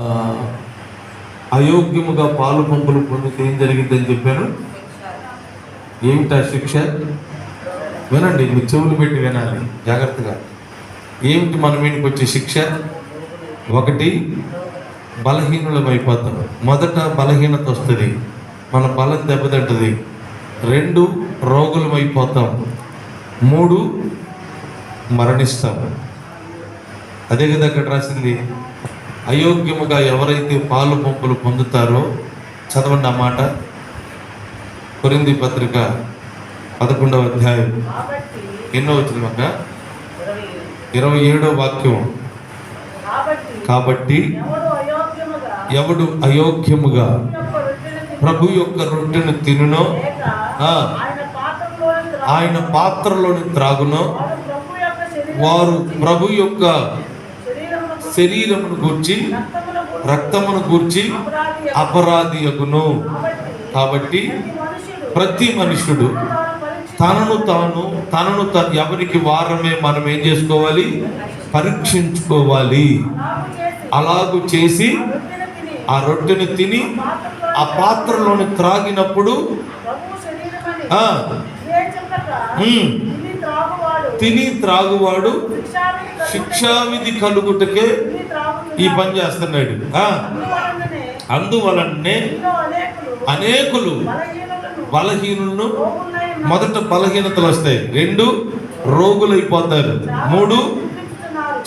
ఆ, అయోగ్యముగా పాలు పంపులు పొందితే ఏం జరిగిందని చెప్పాను. ఏమిటా శిక్ష? వినండి, మీ చెవులు పెట్టి వినాలి జాగ్రత్తగా. ఏమిటి మన మీదకి వచ్చే శిక్ష? ఒకటి, బలహీనులం అయిపోతాం. మొదట బలహీనత వస్తుంది, మన బలం దెబ్బతింటుంది. రెండు, రోగులం అయిపోతాం. మూడు, మరణిస్తాం. అదే కదా అక్కడ రాసింది. అయోగ్యముగా ఎవరైతే పాలు పంపులు పొందుతారో, చదవండి ఆ మాట. కొరింథీ పత్రిక 11వ అధ్యాయం ఎన్నో వచ్చింది అక్క? 27వ వాక్యం. కాబట్టి ఎవడు అయోగ్యముగా ప్రభు యొక్క రొట్టెను తినునో, ఆయన పాత్రలోని త్రాగునో, వారు ప్రభు యొక్క శరీరమును గూర్చి రక్తమును గూర్చి అపరాధి అగును. కాబట్టి ప్రతి మనుషుడు తనను ఎవరికి వారమే మనం ఏం చేసుకోవాలి? పరీక్షించుకోవాలి. అలాగూ చేసి ఆ రొట్టెను తిని ఆ పాత్రలోని త్రాగినప్పుడు తిని త్రాగువాడు శిక్షావిధి కలుగుటకే ఈ పని చేస్తున్నాడు. అందువలనే అనేకులు బలహీనులను, మొదట బలహీనతలు వస్తాయి. రెండు, రోగులైపోతారు. మూడు,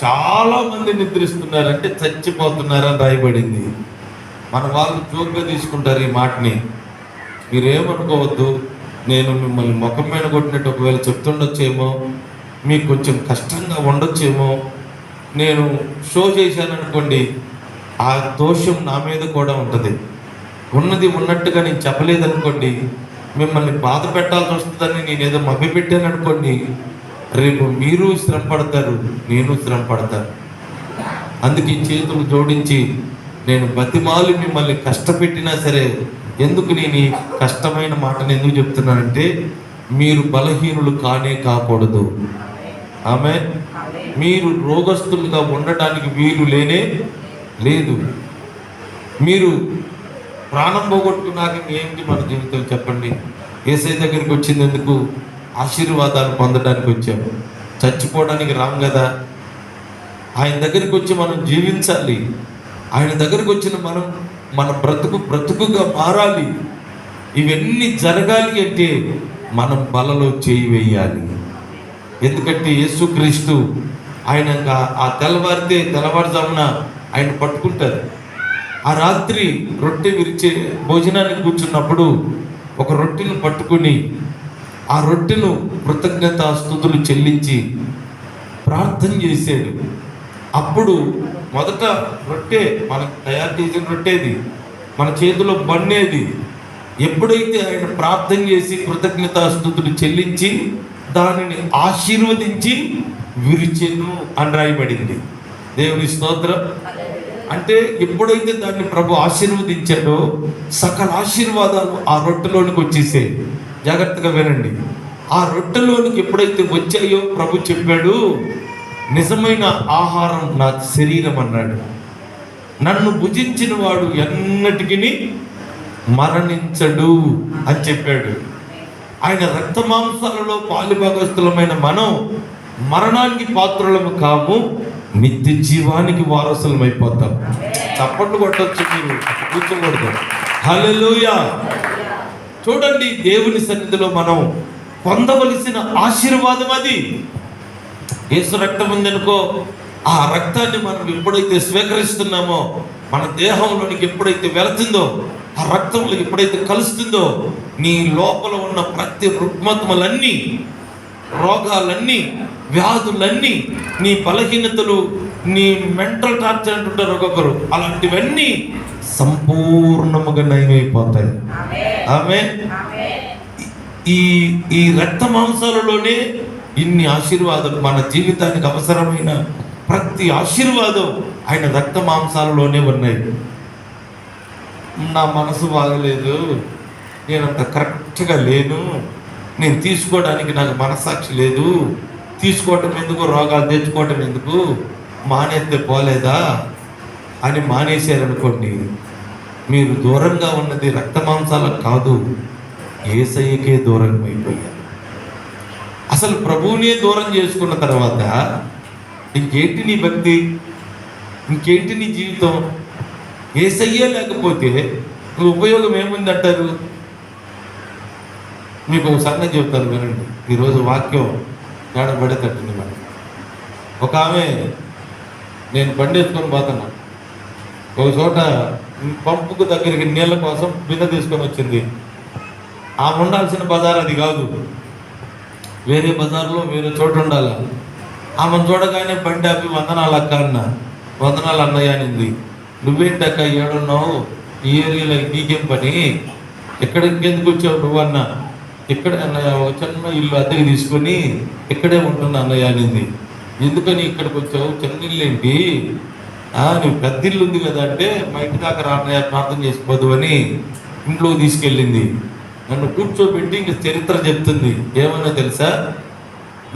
చాలా మంది నిద్రిస్తున్నారు, అంటే చచ్చిపోతున్నారని రాయబడింది. మన వాళ్ళు జోక్గా తీసుకుంటారు ఈ మాటని. మీరేమనుకోవద్దు, నేను మిమ్మల్ని ముఖం మీద కొట్టినట్టు ఒకవేళ చెప్తుండొచ్చేమో, మీకు కొంచెం కష్టంగా ఉండొచ్చేమో. నేను షో చేశాననుకోండి, ఆ దోషం నా మీద కూడా ఉంటుంది. ఉన్నది ఉన్నట్టుగా నేను చెప్పలేదనుకోండి, మిమ్మల్ని బాధ పెట్టాల్సి వస్తుందని నేను ఏదో మభ్య పెట్టాను అనుకోండి, రేపు మీరు శ్రమ పడతారు, నేను శ్రమ పడతాను. అందుకే చేతులు జోడించి నేను బతిమాలి మిమ్మల్ని కష్టపెట్టినా సరే, ఎందుకు నేను ఈ కష్టమైన మాటను ఎందుకు చెప్తున్నానంటే, మీరు బలహీనులు కానే కాకూడదు. ఆమె మీరు రోగస్తులుగా ఉండటానికి వీలు లేనే లేదు. మీరు ప్రాణం పోగొట్టుకున్నాక ఏంటి మన జీవితం చెప్పండి? యేసయ్య దగ్గరికి వచ్చింది ఎందుకు? ఆశీర్వాదాలు పొందడానికి వచ్చాము, చచ్చిపోవడానికి రాం కదా. ఆయన దగ్గరికి వచ్చి మనం జీవించాలి. ఆయన దగ్గరికి వచ్చిన మనం మన బ్రతుకుగా మారాలి. ఇవన్నీ జరగాలి అంటే మనం బలలో చేయి వేయాలి. ఎందుకంటే యేసుక్రీస్తు ఆయన ఆ తెల్లవారుజామున ఆయన పట్టుకుంటారు. ఆ రాత్రి రొట్టె విరిచే భోజనానికి కూర్చున్నప్పుడు ఒక రొట్టెను పట్టుకుని ఆ రొట్టెను కృతజ్ఞతాస్తుతులు చెల్లించి ప్రార్థన చేశాడు. అప్పుడు మొదట రొట్టె మనకు తయారు చేసిన రొట్టెది, మన చేతిలో బన్నేది. ఎప్పుడైతే ఆయన ప్రార్థన చేసి కృతజ్ఞతాస్తుతులు చెల్లించి దానిని ఆశీర్వదించి విరిచెను అని రాయబడింది. దేవుని స్తోత్రం. అంటే ఎప్పుడైతే దాన్ని ప్రభు ఆశీర్వదించాడో సకల ఆశీర్వాదాలు ఆ రొట్టెలోనికి వచ్చేసాయి. జాగ్రత్తగా వినండి. ఆ రొట్టెలోనికి ఎప్పుడైతే వచ్చాయో ప్రభు చెప్పాడు, నిజమైన ఆహారం నా శరీరం అన్నాడు. నన్ను భుజించిన వాడు ఎన్నటికీ మరణించడు అని చెప్పాడు. ఆయన రక్త మాంసాలలో పాలుభాగస్తులమైన మనం మరణానికి పాత్రులము కాము, నిత్య జీవానికి వారసులం అయిపోతాం. చప్పట్లు కొట్టొచ్చు, మీరు కూర్చోకూడదు. హల్లెలూయా. చూడండి, దేవుని సన్నిధిలో మనం పొందవలసిన ఆశీర్వాదం అది. యేసు రక్తం ఉందనుకో, ఆ రక్తాన్ని మనం ఎప్పుడైతే స్వీకరిస్తున్నామో, మన దేహంలోనికి ఎప్పుడైతే వెళుతుందో, ఆ రక్తంలో ఎప్పుడైతే కలుస్తుందో, నీ లోపల ఉన్న ప్రతి రుగ్మతలన్నీ, రోగాలన్నీ, వ్యాధులన్నీ, నీ బలహీనతలు, నీ మెంటల్ టార్చర్ అంటుంటారు ఒక్కొక్కరు, అలాంటివన్నీ సంపూర్ణముగా నయమైపోతాయి. ఆమె ఈ రక్త మాంసాలలోనే ఇన్ని ఆశీర్వాదాలు. మన జీవితానికి అవసరమైన ప్రతి ఆశీర్వాదం ఆయన రక్త మాంసాలలోనే ఉన్నాయి. నా మనసు బాగలేదు, నేనంత కరెక్ట్గా లేను, నేను తీసుకోవడానికి నాకు మనస్సాక్షి లేదు, తీసుకోవటం ఎందుకు, రోగాలు తెచ్చుకోవటం ఎందుకు, మానేస్తే పోలేదా, అని మానేశారనుకోండి, మీరు దూరంగా ఉన్నది రక్త మాంసాలకు కాదు, యేసయ్యకే దూరం అయిపోయారు. అసలు ప్రభువునే దూరం చేసుకున్న తర్వాత ఇంకేంటి నీ భక్తి, ఇంకేంటి నీ జీవితం? యేసయ్యే లేకపోతే ఉపయోగం ఏముంది అంటారు? మీకు ఒక సంగతి చెప్తారు వినండి. ఈరోజు వాక్యం ఏడబడేటట్టుంది మనం. ఒక ఆమె, నేను బండి వేసుకొని పోతున్నా, ఒక చోట పంపుకు దగ్గరికి నీళ్ళ కోసం బిందె తీసుకొని వచ్చింది. ఆమె ఉండాల్సిన బజార్ అది కాదు, వేరే బజార్లో వేరే చోట ఉండాలి. ఆమెను చూడగానే బండి ఆపి వందనాలు అక్క అన్న. వందనాలు అన్నయ్య అనింది. నువ్వేంటక్క ఏడున్నావు, ఈ ఏరియాలో నీకేం పని, ఇక్కడ ఇంకెందుకు వచ్చావు నువ్వు అన్న. ఇక్కడ అన్నయ్య ఒక చిన్న ఇల్లు అద్దెకి తీసుకొని ఇక్కడే ఉంటున్నా అన్నయ్య అనింది. ఎందుకని ఇక్కడికి వచ్చావు, చిన్న ఇల్లు ఏంటి, నువ్వు పెద్ద ఇల్లు ఉంది కదా అంటే, మా ఇంటి దాకా రాన్నయ్య ప్రార్థన చేసుకోదు అని ఇంట్లోకి తీసుకెళ్ళింది. నన్ను కూర్చోబెట్టి ఇంక చరిత్ర చెప్తుంది. ఏమన్నా తెలుసా,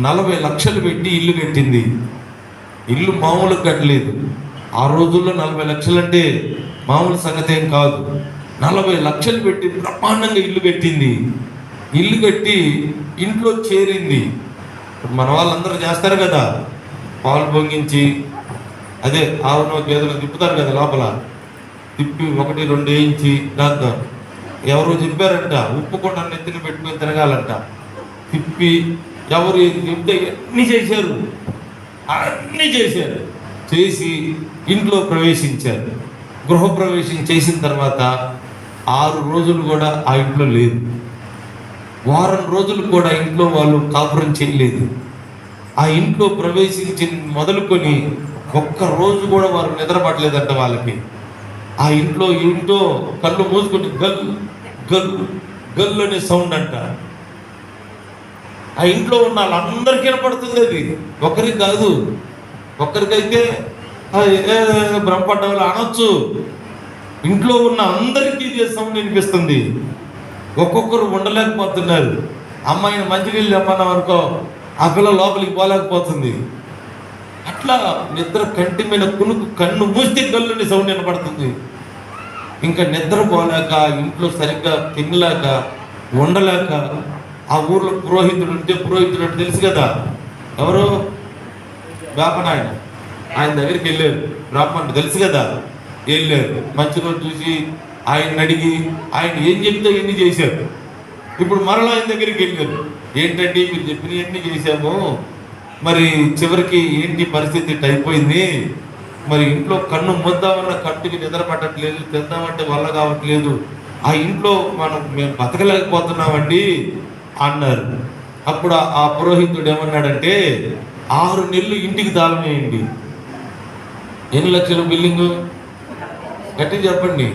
40 లక్షలు పెట్టి ఇల్లు కట్టింది. ఇల్లు మామూలుగా కట్టలేదు. ఆ రోజుల్లో 40 లక్షలు అంటే మామూలు సంగతి ఏం కాదు. 40 లక్షలు పెట్టి బ్రహ్మాండంగా ఇల్లు కట్టింది. ఇల్లు కట్టి ఇంట్లో చేరింది. మన వాళ్ళందరూ చేస్తారు కదా, పాలు పొంగించి, అదే ఆవును గేదెలు తిప్పుతారు కదా, లోపల తిప్పి 1, 2 వేయించి, దాంతో ఎవరో చెప్పారంట ఉప్పు కొండ నెత్తిన పెట్టుకొని తిరగాలంట. తిప్పి ఎవరు చెప్తే అన్నీ చేశారు, అన్నీ చేశారు. చేసి ఇంట్లో ప్రవేశించారు. గృహప్రవేశం చేసిన తర్వాత 6 రోజులు కూడా ఆ ఇంట్లో లేదు. వారం రోజులు కూడా ఇంట్లో వాళ్ళు కాపురం చేయలేదు. ఆ ఇంట్లో ప్రవేశించి మొదలుకొని ఒక్క రోజు కూడా వారు నిద్రపట్టలేదంట వాళ్ళకి. ఆ ఇంట్లో ఏంటో కళ్ళు మూసుకొని గల్ గల్ గల్ అనే సౌండ్ అంట. ఆ ఇంట్లో ఉన్న వాళ్ళందరికీ వినపడుతుంది. అది ఒకరికి కాదు, ఒక్కరికైతే భ్రమపడ్డ అనొచ్చు, ఇంట్లో ఉన్న అందరికీ ఇదే సౌండ్ వినిపిస్తుంది. ఒక్కొక్కరు ఉండలేకపోతున్నారు. అమ్మాయిని మంచినీళ్ళు తెమ్మన్నాం అనుకో, ఆ పిల్ల లోపలికి పోలేకపోతుంది. అట్లా నిద్ర కంటి మీద కునుకు, కన్ను మూస్తే గల్లుని సౌండ్ వినపడుతుంది. ఇంకా నిద్ర పోలేక, ఇంట్లో సరిగ్గా తినలేక, ఉండలేక, ఆ ఊర్లో పురోహితుడు ఉంటే, పురోహితుడు అంటే తెలుసు కదా, ఎవరు, వేపనాయన, ఆయన దగ్గరికి వెళ్ళారు. బ్రాహ్మణుడు తెలుసు కదా, వెళ్ళారు. మంచి రోజు చూసి ఆయన అడిగి, ఆయన ఏం చెప్తే ఎన్ని చేశారు. ఇప్పుడు మరలా ఆయన దగ్గరికి వెళ్ళారు. ఏంటంటే మీరు చెప్పినవన్నీ చేశాము, మరి చివరికి ఏంటి పరిస్థితి అయిపోయింది, మరి ఇంట్లో కన్ను ముద్దామన్న కంటికి నిద్ర పట్టట్లేదు, తిందామంటే వల్ల కావట్లేదు, ఆ ఇంట్లో మేము బతకలేకపోతున్నామండి అన్నారు. అప్పుడు ఆ పురోహితుడు ఏమన్నాడంటే, 6 నెలలు ఇంటికి తాళం వేయండి. ఎన్ని లక్షల బిల్డింగు గట్టి చెప్పండి.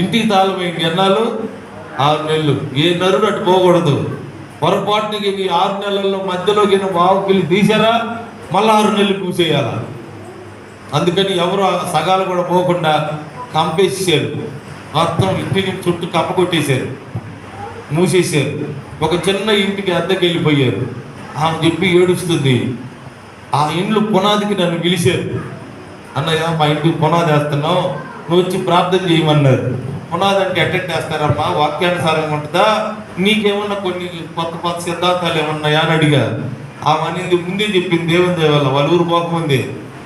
ఇంటికి తాళం వేయండి. ఎన్నాళ్ళు? 6 నెలలు. ఏ నరుడు అటు పోకూడదు. పొరపాటుకి ఈ 6 నెలల్లో మధ్యలోకి బావుకి తీసారా, మళ్ళీ 6 నెలలు పూసేయాల. అందుకని ఎవరు సగాలు కూడా పోకుండా కంపేసేశారు. మొత్తం ఇంటిని చుట్టూ కప్ప కొట్టేశారు, మూసేశారు. ఒక చిన్న ఇంటికి అద్దెకి వెళ్ళిపోయారు. ఆమె చెప్పి ఏడుస్తుంది. ఆ ఇండ్లు పునాదికి నన్ను పిలిచారు. అన్నయ్య మా ఇంటికి పునాది వేస్తున్నావు, నువ్వు వచ్చి ప్రార్థన చేయమన్నారు. పునాది అంటే ఎట్టెట్ వేస్తారమ్మా, వాక్యానుసారంగా ఉంటుందా, నీకేమన్నా కొన్ని కొత్త సిద్ధాంతాలు ఏమన్నాయా అని అడిగారు. ఆమె అనేది ముందే చెప్పింది, దేవుని దేవాల వాళ్ళ ఊరు పోకముందే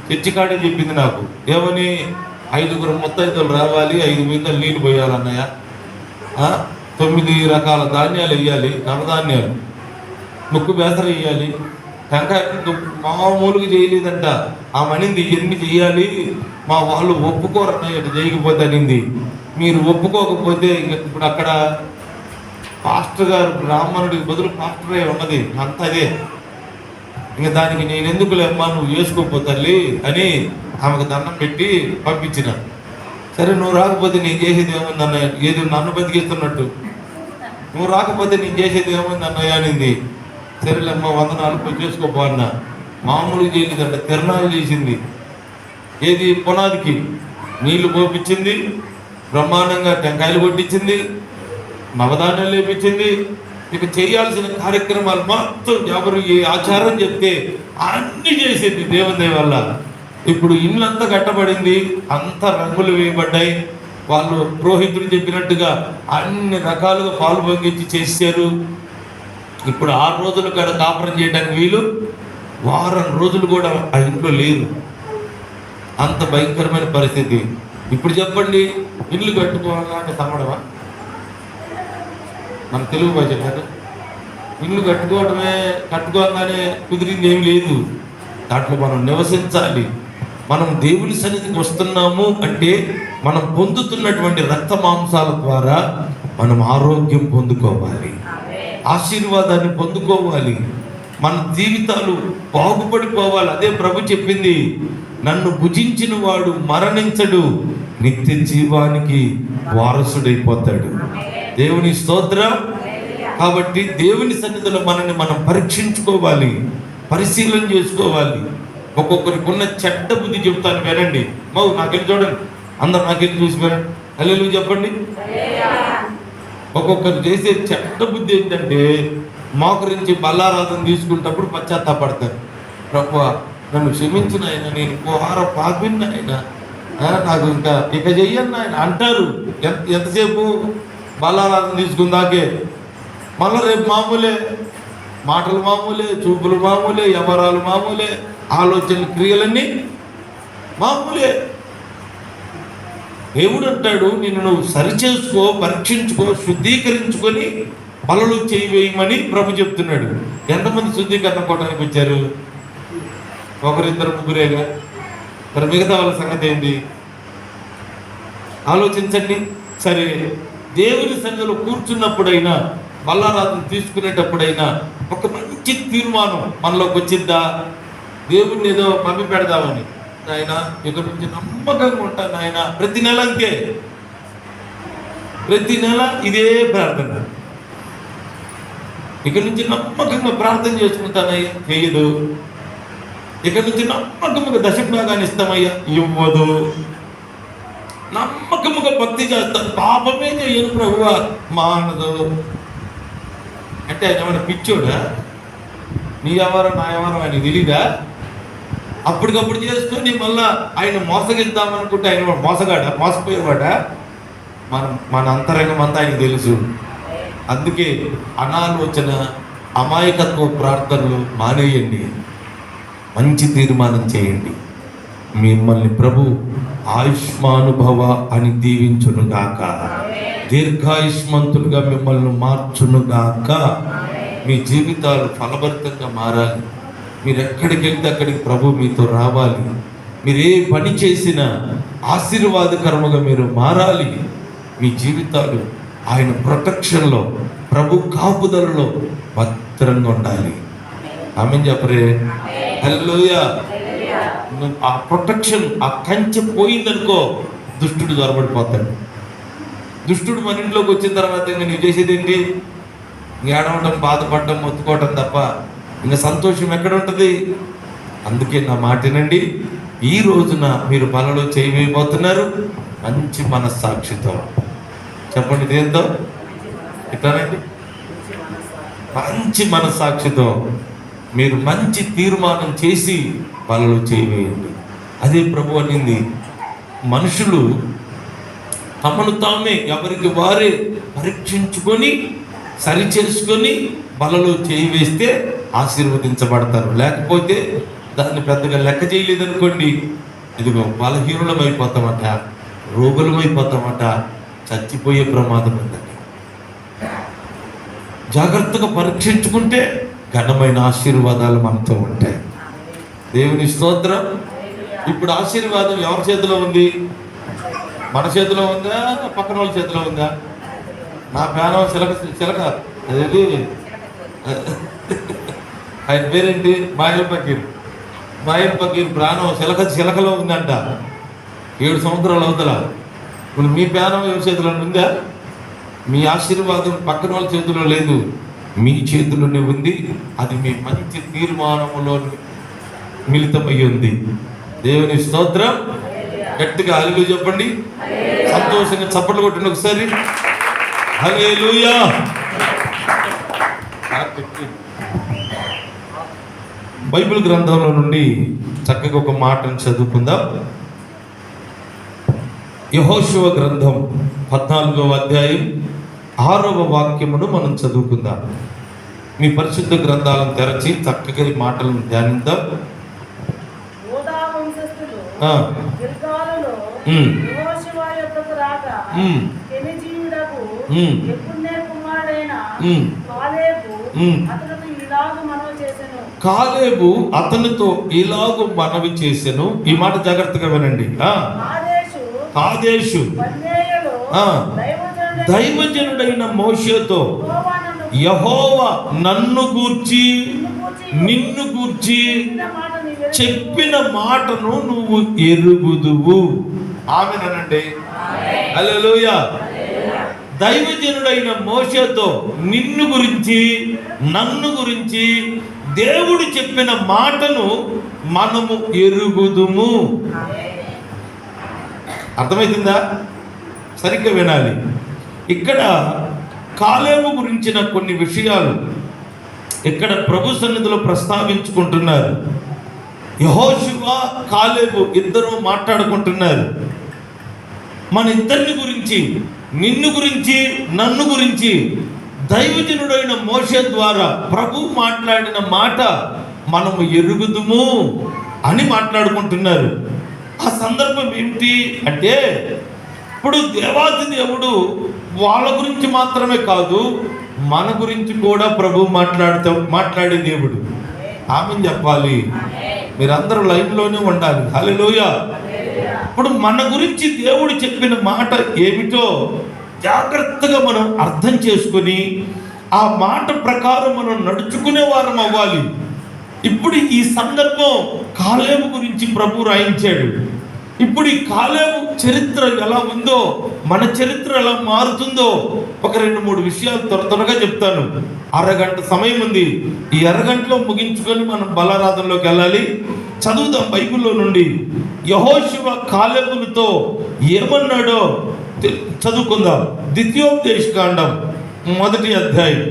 చర్చికాడే చెప్పింది నాకు. ఏమని, 5 ముత్తైదులు రావాలి, 5 బిందెలు నీళ్ళు పోయాలన్నయ్య, 9 రకాల ధాన్యాలు వేయాలి, నవధాన్యాలు, ముక్కు బేసర వేయాలి, టెంకాయ మామూలుగా చేయలేదంట. ఆ మనింది ఎన్ని చెయ్యాలి, మా వాళ్ళు ఒప్పుకోరన్నయ్య చేయకపోతే అనింది. మీరు ఒప్పుకోకపోతే ఇప్పుడు అక్కడ పాస్టర్ గారు బ్రాహ్మణుడికి బదులు పాస్టరే ఉన్నది, అంత అదే. ఇంకా దానికి నేను ఎందుకులేమ్మా, నువ్వు వేసుకోపోతల్లి అని ఆమెకు దండం పెట్టి పంపించిన. సరే నువ్వు రాకపోతే నేను చేసేది ఏముంది అన్నయ్య, ఏది నన్ను బతికిస్తున్నట్టు, నువ్వు రాకపోతే నేను చేసేది ఏముంది అన్నయ్య అనింది. సరేలేమ్మా, 104 చేసుకోపో అన్న. మామూలుగా చేయలేదంట, తిరణాలు చేసింది. ఏది, పునాదికి నీళ్లు పోపించింది, బ్రహ్మాండంగా టెంకాయలు కొట్టించింది, నవధాన్యాలు లేపించింది. ఇక చేయాల్సిన కార్యక్రమాలు మొత్తం ఎవరు ఏ ఆచారం చెప్తే అన్నీ చేసేది దేవుని దయ వల్ల. ఇప్పుడు ఇల్లంతా కట్టబడింది, అంతా రంగులు వేయబడ్డాయి. వాళ్ళు పురోహితుడు చెప్పినట్టుగా అన్ని రకాలుగా పాలు పొంగించి చేశారు. ఇప్పుడు 6 రోజులు కూడా కాపురం చేయడానికి వీలు, వారం రోజులు కూడా ఆ ఇంట్లో లేదు. అంత భయంకరమైన పరిస్థితి. ఇప్పుడు చెప్పండి, ఇల్లు కట్టుకోవాలంటే తమ్మడమా? మన తెలుగు భాష కాదు. ఇల్లు కట్టుకోగానే కుదిరింది ఏమి లేదు. దాంట్లో మనం నివసించాలి. మనం దేవుని సన్నిధికి వస్తున్నాము అంటే మనం పొందుతున్నటువంటి రక్త మాంసాల ద్వారా మనం ఆరోగ్యం పొందుకోవాలి, ఆశీర్వాదాన్ని పొందుకోవాలి, మన జీవితాలు బాగుపడిపోవాలి. అదే ప్రభు చెప్పింది, నన్ను భుజించిన వాడు మరణించడు, నిత్య జీవానికి వారసుడైపోతాడు. దేవుని స్తోత్రం. కాబట్టి దేవుని సన్నిధిలో మనల్ని మనం పరీక్షించుకోవాలి, పరిశీలన చేసుకోవాలి. ఒక్కొక్కరికి ఉన్న చెడ్డ బుద్ధి చెబుతాను, వినండి. నాకెళ్ళి చూడండి, అందరు నాకెళ్ళి చూసి వినండి, హల్లెలూయా చెప్పండి. ఒక్కొక్కరు చేసే చెడ్డ బుద్ధి ఏంటంటే, మోకరించి బల్లారాధన తీసుకున్నప్పుడు పశ్చాత్తాపడతారు. ప్రభువా నన్ను క్షమించిన ఆయన, నేను పోహార పాపిన్న ఆయన, నాకు ఇక చెయ్యను ఆయన అంటారు. ఎంతసేపు బల్లారాధన తీసుకుందాకే. మళ్ళీ రేపు మామూలే, మాటలు మామూలే, చూపులు మామూలే, వ్యవహారాలు మామూలే, ఆలోచనలు క్రియలన్నీ మామూలే. దేవుడు అంటాడు, నిన్ను నువ్వు సరిచేసుకో, పరీక్షించుకో, శుద్ధీకరించుకొని బలలో చేయవేయమని ప్రభు చెప్తున్నాడు. ఎంతమంది శుద్ధీకరణ కోవడానికి వచ్చారు? 1, 2, 3 మరి మిగతా వాళ్ళ సంగతి ఏంటి? ఆలోచించండి. సరే, దేవుని సన్నిధిలో కూర్చున్నప్పుడైనా, బల్లారాధన తీసుకునేటప్పుడైనా ఒక మంచి తీర్మానం మనలోకి వచ్చిందా? దేవుణ్ణి ఏదో పంపి పెడదామని, నాయన ఇక్కడ నుంచి నమ్మకంగా ఉంటాను నాయన. ప్రతి నెల అంతే, ప్రతి నెల ఇదే ప్రార్థన. ఇక్కడ నుంచి నమ్మకంగా ప్రార్థన చేసుకుంటానయ్యా, చేయదు. ఇక్కడ నుంచి నమ్మకముగా దశభాగాన్ని ఇస్తామయ్యా, ఇవ్వదు. నమ్మకముగా భక్తి చేస్తాను, పాపమే చేయను ప్రభువా, మానదు. అంటే ఆయన ఏమైనా పిచ్చోడా? నీ వ్యవహారం నా వ్యవహారం ఆయన తెలీదా? అప్పటికప్పుడు చేసుకొని మళ్ళా ఆయన మోసగిద్దామనుకుంటే ఆయన మోసగాడా, మోసపోయేవాడా? మన అంతరంగం అంతా ఆయనకు తెలుసు. అందుకే అనాలోచన, అమాయకత్వ ప్రార్థనలు మానేయండి, మంచి తీర్మానం చేయండి. మిమ్మల్ని ప్రభు ఆయుష్మానుభవ అని దీవించునుగాక, దీర్ఘాయుష్మంతులుగా మిమ్మల్ని మార్చునుగాక. మీ జీవితాలు ఫలభరితంగా మారాలి. మీరు ఎక్కడికి వెళ్తే అక్కడికి ప్రభు మీతో రావాలి. మీరు ఏ పని చేసినా ఆశీర్వాదకరముగా మీరు మారాలి. మీ జీవితాలు ఆయన ప్రొటెక్షన్లో, ప్రభు కాపుదలలో భద్రంగా ఉండాలి. ఆమేన్ చెప్పరే. హల్లెలూయా. ఆ ప్రొటెక్షన్, ఆ కంచె పోయిందనుకో, దుష్టుడు దొరబడిపోతాడు. దుష్టుడు మన ఇంట్లోకి వచ్చిన తర్వాత ఇంకా నువ్వు చేసేది ఏంటి? ఏడవడం, బాధపడడం, మొత్తుకోవటం తప్ప ఇంకా సంతోషం ఎక్కడ ఉంటుంది? అందుకే నా మాట వినండి. ఈ రోజున మీరు పనులు చేయబోతున్నారు మంచి మనస్సాక్షితో. చెప్పండి, దేంతో? ఇట్లానండి, మంచి మనస్సాక్షితో మీరు మంచి తీర్మానం చేసి పనులు చేయవేయండి. అదే ప్రభు అనింది. మనుషులు తమను తామే, ఎవరికి వారే పరీక్షించుకొని సరిచేసుకొని బలలో చేయి వేస్తే ఆశీర్వదించబడతారు. లేకపోతే దాన్ని పెద్దగా లెక్క చేయలేదనుకోండి, ఇదిగో బలహీనులం అయిపోతామట, రోగులం అయిపోతామట, చచ్చిపోయే ప్రమాదం ఉందండి. జాగ్రత్తగా పరీక్షించుకుంటే ఘనమైన ఆశీర్వాదాలు మనతో ఉంటాయి. దేవుని స్తోత్రం. ఇప్పుడు ఆశీర్వాదం ఎవరి చేతిలో ఉంది? మన చేతిలో ఉందా, పక్కన వాళ్ళ చేతిలో ఉందా? నా ప్రాణం చిలక అదేది, ఆయన పేరేంటి? మాయల్ పకీర్ ప్రాణం చిలకలో ఉందంట. 7 సంవత్సరాలు అవుతల. ఇప్పుడు మీ ప్రాణం ఎవరి చేతిలో ఉందా? మీ ఆశీర్వాదం పక్కన వాళ్ళ చేతిలో లేదు, మీ చేతిలోనే ఉంది. అది మీ మంచి తీర్మానములో మిళితమై ఉంది. దేవుని స్తోత్రం. గట్టిగా హల్లెలూయా చెప్పండి. సంతోషంగా చప్పట్లు కొట్టండి ఒకసారి. హల్లెలూయా. బైబిల్ గ్రంథంలో నుండి చక్కగా ఒక మాటను చదువుకుందాం. యెహోషువ గ్రంథం 14వ అధ్యాయం 6వ వాక్యమును మనం చదువుకుందాం. మీ పరిశుద్ధ గ్రంథాలను తెరచి చక్కగా ఈ మాటలను ధ్యానిద్దాం. కాలేబు అతనితో ఇలాగు మనవి చేసెను. ఈ మాట జాగ్రత్తగా వినండి. కాదేషు దైవజనుడైన మోషేతో యెహోవా నన్ను గూర్చి నిన్ను గూర్చి చెప్పిన మాటను నువ్వు ఎరుగుదువు. ఆమేనండి. హల్లెలూయా. దైవజనుడైన మోషేతో నిన్ను గురించి నన్ను గురించి దేవుడు చెప్పిన మాటను మనము ఎరుగుదుము. అర్థమవుతుందా? సరిగ్గా వినాలి. ఇక్కడ కాలేబు గురించిన కొన్ని విషయాలు ఇక్కడ ప్రభు సన్నిధిలో ప్రస్తావించుకుంటున్నారు. యెహోషువ కాలేబు ఇద్దరు మాట్లాడుకుంటున్నారు. మన ఇద్దరిని గురించి, నిన్ను గురించి నన్ను గురించి దైవజనుడైన మోషే ద్వారా ప్రభు మాట్లాడిన మాట మనము ఎరుగుదుము అని మాట్లాడుకుంటున్నారు. ఆ సందర్భం ఏమిటి అంటే, ఇప్పుడు దేవాది దేవుడు వాళ్ళ గురించి మాత్రమే కాదు, మన గురించి కూడా ప్రభు మాట్లాడే దేవుడు. ఆమెను చెప్పాలి. మీరందరూ లైవ్లోనే ఉండాలి. హల్లెలూయా. ఇప్పుడు మన గురించి దేవుడు చెప్పిన మాట ఏమిటో జాగ్రత్తగా మనం అర్థం చేసుకొని ఆ మాట ప్రకారం మనం నడుచుకునే వారం అవ్వాలి. ఇప్పుడు ఈ సందర్భం కాలేబు గురించి ప్రభు రాయించాడు. ఇప్పుడు ఈ కాలేబు చరిత్ర ఎలా ఉందో, మన చరిత్ర ఎలా మారుతుందో ఒక 2-3 విషయాలు త్వరగా చెప్తాను. అరగంట సమయం ఉంది. ఈ అరగంటలో ముగించుకొని మనం బలారాధనలోకి వెళ్ళాలి. చదువుదాం బైబిల్లో నుండి. యెహోషువ కాలేబులతో ఏమన్నాడో చదువుకుందాం. ద్వితీయోపదేశకాండం 1వ అధ్యాయం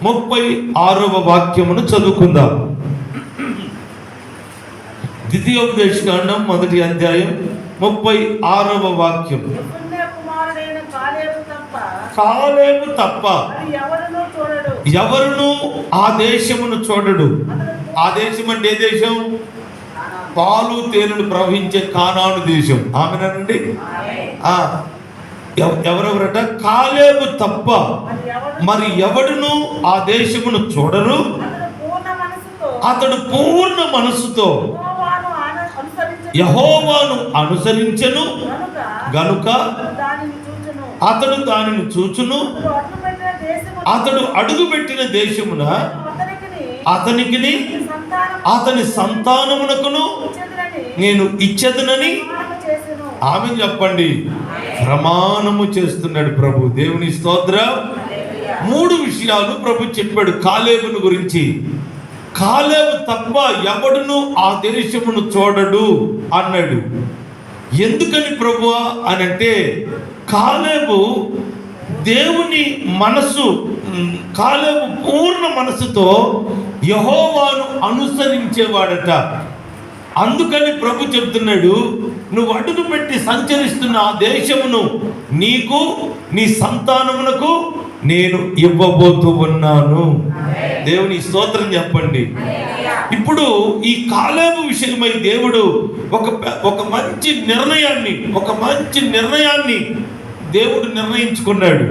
36వ వాక్యమును చదువుకుందాం. ద్వితీయోపదేశకాండం 1వ అధ్యాయం 36వ వాక్యం. కాలేబు తప్ప ఎవరును ఆ దేశమును చూడడు. ఆ దేశం అంటే ఏ దేశం? పాలు తేనెలు ప్రవహించే కానాను దేశం. ఆమెనండి. ఎవరెవరట? కాలేబు తప్ప మరి ఎవడును ఆ దేశమును చూడరు. అతడు పూర్ణ మనసుతో యెహోవాను అనుసరించెను గనుక అతడు దానిని చూచును. అతడు అడుగుపెట్టిన దేశమున అతనికిని అతని సంతానమునకును నేను ఇచ్చేదనని ఆమె చెప్పండి. ప్రమాణము చేస్తున్నాడు ప్రభు. దేవుని స్తోత్రం. 3 విషయాలు ప్రభు చెప్పాడు కాలేబును గురించి. కాలేబు తప్ప ఎవడును ఆ దేశమును చూడడు అన్నాడు. ఎందుకని ప్రభువా అని అంటే, కాలేబు దేవుని మనసు, కాలేబు పూర్ణ మనసుతో యెహోవాను అనుసరించేవాడట. అందుకని ప్రభు చెప్తున్నాడు, నువ్వు అడుగు పెట్టి సంచరిస్తున్న ఆ దేశమును నీకు నీ సంతానమునకు నేను ఇవ్వబోతూ ఉన్నాను. దేవుని స్తోత్రం చెప్పండి. ఇప్పుడు ఈ కాలేబు విషయమై దేవుడు ఒక మంచి నిర్ణయాన్ని దేవుడు నిర్ణయించుకున్నాడు.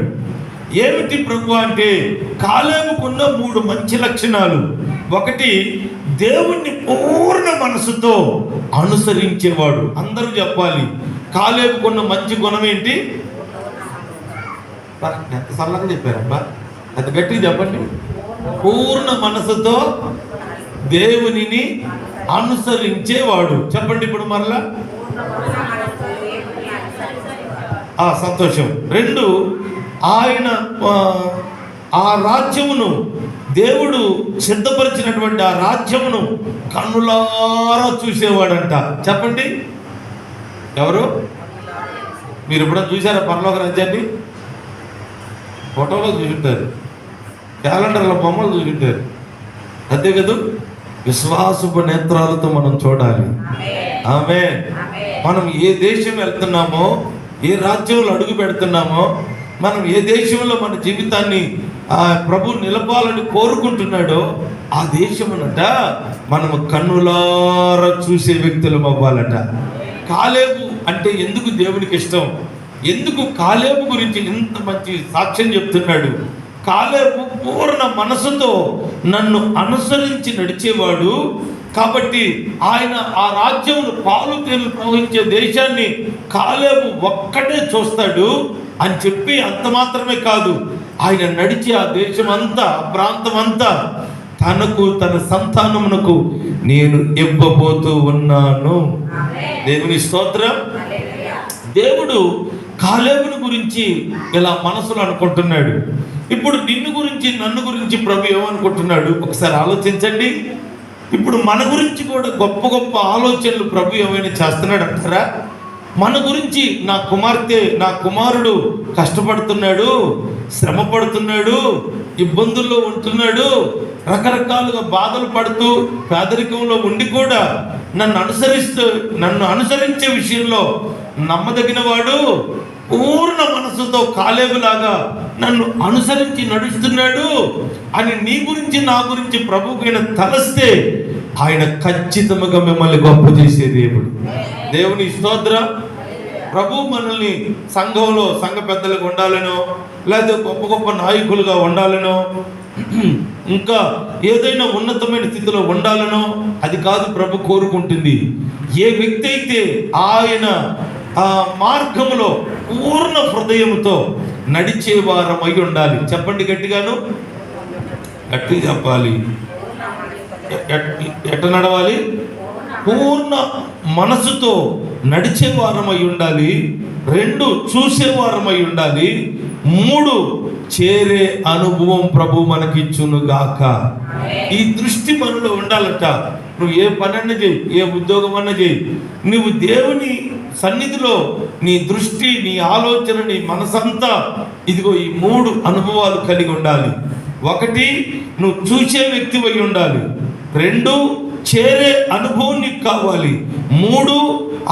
ఏమిటి ప్రభు అంటే, కాలేబుకున్న 3 మంచి లక్షణాలు. ఒకటి, దేవుణ్ణి పూర్ణ మనసుతో అనుసరించేవాడు. అందరూ చెప్పాలి, కాలేబుకున్న మంచి గుణం ఏంటి? ఎంత సరళంగా చెప్పారబ్బా, అది గట్టిగా చెప్పండి. పూర్ణ మనసుతో దేవునిని అనుసరించేవాడు. చెప్పండి ఇప్పుడు మరలా. సంతోషం. 2, ఆయన ఆ రాజ్యమును, దేవుడు సిద్ధపరిచినటువంటి ఆ రాజ్యమును కన్నులారా చూసేవాడంట. చెప్పండి, ఎవరు? మీరు ఎప్పుడైనా చూసారా పరలోక రాజ్యాన్ని? ఫోటోలో చూసుంటారు, క్యాలెండర్లో బొమ్మలు చూసుంటారు, అంతే కదా. విశ్వాసపు నేత్రాలతో మనం చూడాలి. ఆమేన్. మనం ఏ దేశం వెళ్తున్నామో, ఏ రాజ్యంలో అడుగు పెడుతున్నామో, మనం ఏ దేశంలో మన జీవితాన్ని ప్రభు నిలపాలని కోరుకుంటున్నాడో ఆ దేశమునట మనము కన్నులారా చూసే వ్యక్తులం అవ్వాలట. కాలేబు అంటే ఎందుకు దేవునికి ఇష్టం, ఎందుకు కాలేబు గురించి ఇంత మంచి సాక్ష్యం చెప్తున్నాడు? కాలేబు పూర్ణ మనసుతో నన్ను అనుసరించి నడిచేవాడు కాబట్టి ఆయన ఆ రాజ్యమును పాలు తేనెలు ప్రవహించే దేశాన్ని కాలేబు ఒక్కటే చూస్తాడు అని చెప్పి అంత మాత్రమే కాదు, ఆయన నడిచి ఆ దేశం అంతా, ప్రాంతం అంతా తనకు, తన సంతానమునకు నేను ఇవ్వబోతూ ఉన్నాను. దేవుని స్తోత్రం. దేవుడు కాలేబుని గురించి ఇలా మనసులో అనుకుంటున్నాడు. ఇప్పుడు నిన్ను గురించి, నన్ను గురించి ప్రభు ఏమనుకుంటున్నాడు ఒకసారి ఆలోచించండి. ఇప్పుడు మన గురించి కూడా గొప్ప గొప్ప ఆలోచనలు ప్రభు ఏమైనా చేస్తున్నాడు అంటారా? మన గురించి, నా కుమార్తె, నా కుమారుడు కష్టపడుతున్నాడు, శ్రమ పడుతున్నాడు, ఇబ్బందుల్లో ఉంటున్నాడు, రకరకాలుగా బాధలు పడుతూ పేదరికంలో ఉండి కూడా నన్ను అనుసరించే విషయంలో నమ్మదగిన వాడు, పూర్ణ మనసుతో కాలేబులాగా నన్ను అనుసరించి నడుస్తున్నాడు అని నీ గురించి, నా గురించి ప్రభువుకైనా తలస్తే ఆయన ఖచ్చితంగా మిమ్మల్ని గొప్ప చేసే దేవుడు. దేవుని స్తోత్రం. ప్రభు మనల్ని సంఘంలో సంఘ పెద్దలకు ఉండాలనో, లేదా గొప్ప గొప్ప నాయకులుగా ఉండాలనో, ఇంకా ఏదైనా ఉన్నతమైన స్థితిలో ఉండాలనో అది కాదు ప్రభు కోరుకుంటుంది. ఏ వ్యక్తి అయితే ఆయన ఆ మార్గంలో పూర్ణ హృదయంతో నడిచే వారమై ఉండాలి. చెప్పండి గట్టిగాను, గట్టిగా చెప్పాలి. ఎట్ట నడవాలి? పూర్ణ మనసుతో నడిచే వారమై ఉండాలి. 2 చూసే వారమై ఉండాలి. 3 చేరే అనుభవం ప్రభు మనకిచ్చును గాక. ఈ దృష్టి మనలో ఉండాలట. నువ్వు ఏ పనన్నా చేయి, ఏ ఉద్యోగం అన్నా చేయి, నువ్వు దేవుని సన్నిధిలో నీ దృష్టి, నీ ఆలోచన, నీ మనసంతా ఇదిగో ఈ 3 అనుభవాలు కలిగి ఉండాలి. 1 నువ్వు చూసే వ్యక్తి అయి ఉండాలి. 2 చేరే అనుభవం నీకు కావాలి. 3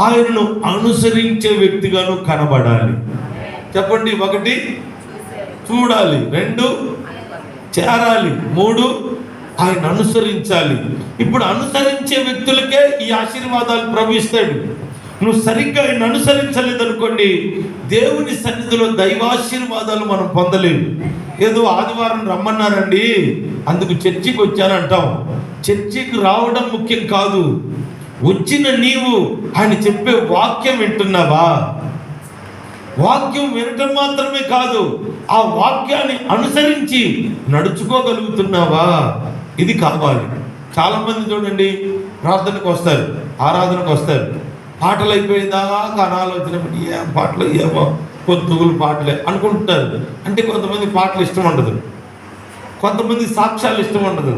ఆయనను అనుసరించే వ్యక్తిగాను కనబడాలి. చెప్పండి. 1 చూడాలి, 2 చేరాలి, 3 ఆయన అనుసరించాలి. ఇప్పుడు అనుసరించే వ్యక్తులకే ఈ ఆశీర్వాదాలు ప్రభు ఇస్తాడు. నువ్వు సరిగ్గా ఆయన అనుసరించలేదనుకోండి, దేవుని సన్నిధిలో దైవాశీర్వాదాలు మనం పొందలేము. ఏదో ఆదివారం రమ్మన్నారండి అందుకు చర్చికి వచ్చానంటాం. చర్చికి రావడం ముఖ్యం కాదు, వచ్చిన నీవు ఆయన చెప్పే వాక్యం వింటున్నావా? వాక్యం వినటం మాత్రమే కాదు, ఆ వాక్యాన్ని అనుసరించి నడుచుకోగలుగుతున్నావా? ఇది కావాలి. చాలామంది చూడండి, ప్రార్థనకు వస్తారు, ఆరాధనకు వస్తారు, పాటలు అయిపోయిందాకా అనాలోచన, ఏం పాటలు, ఏమో పొద్దుగులు పాటలే అనుకుంటున్నారు. అంటే కొంతమంది పాటలు ఇష్టం ఉండదు, కొంతమంది సాక్ష్యాలు ఇష్టం ఉండదు,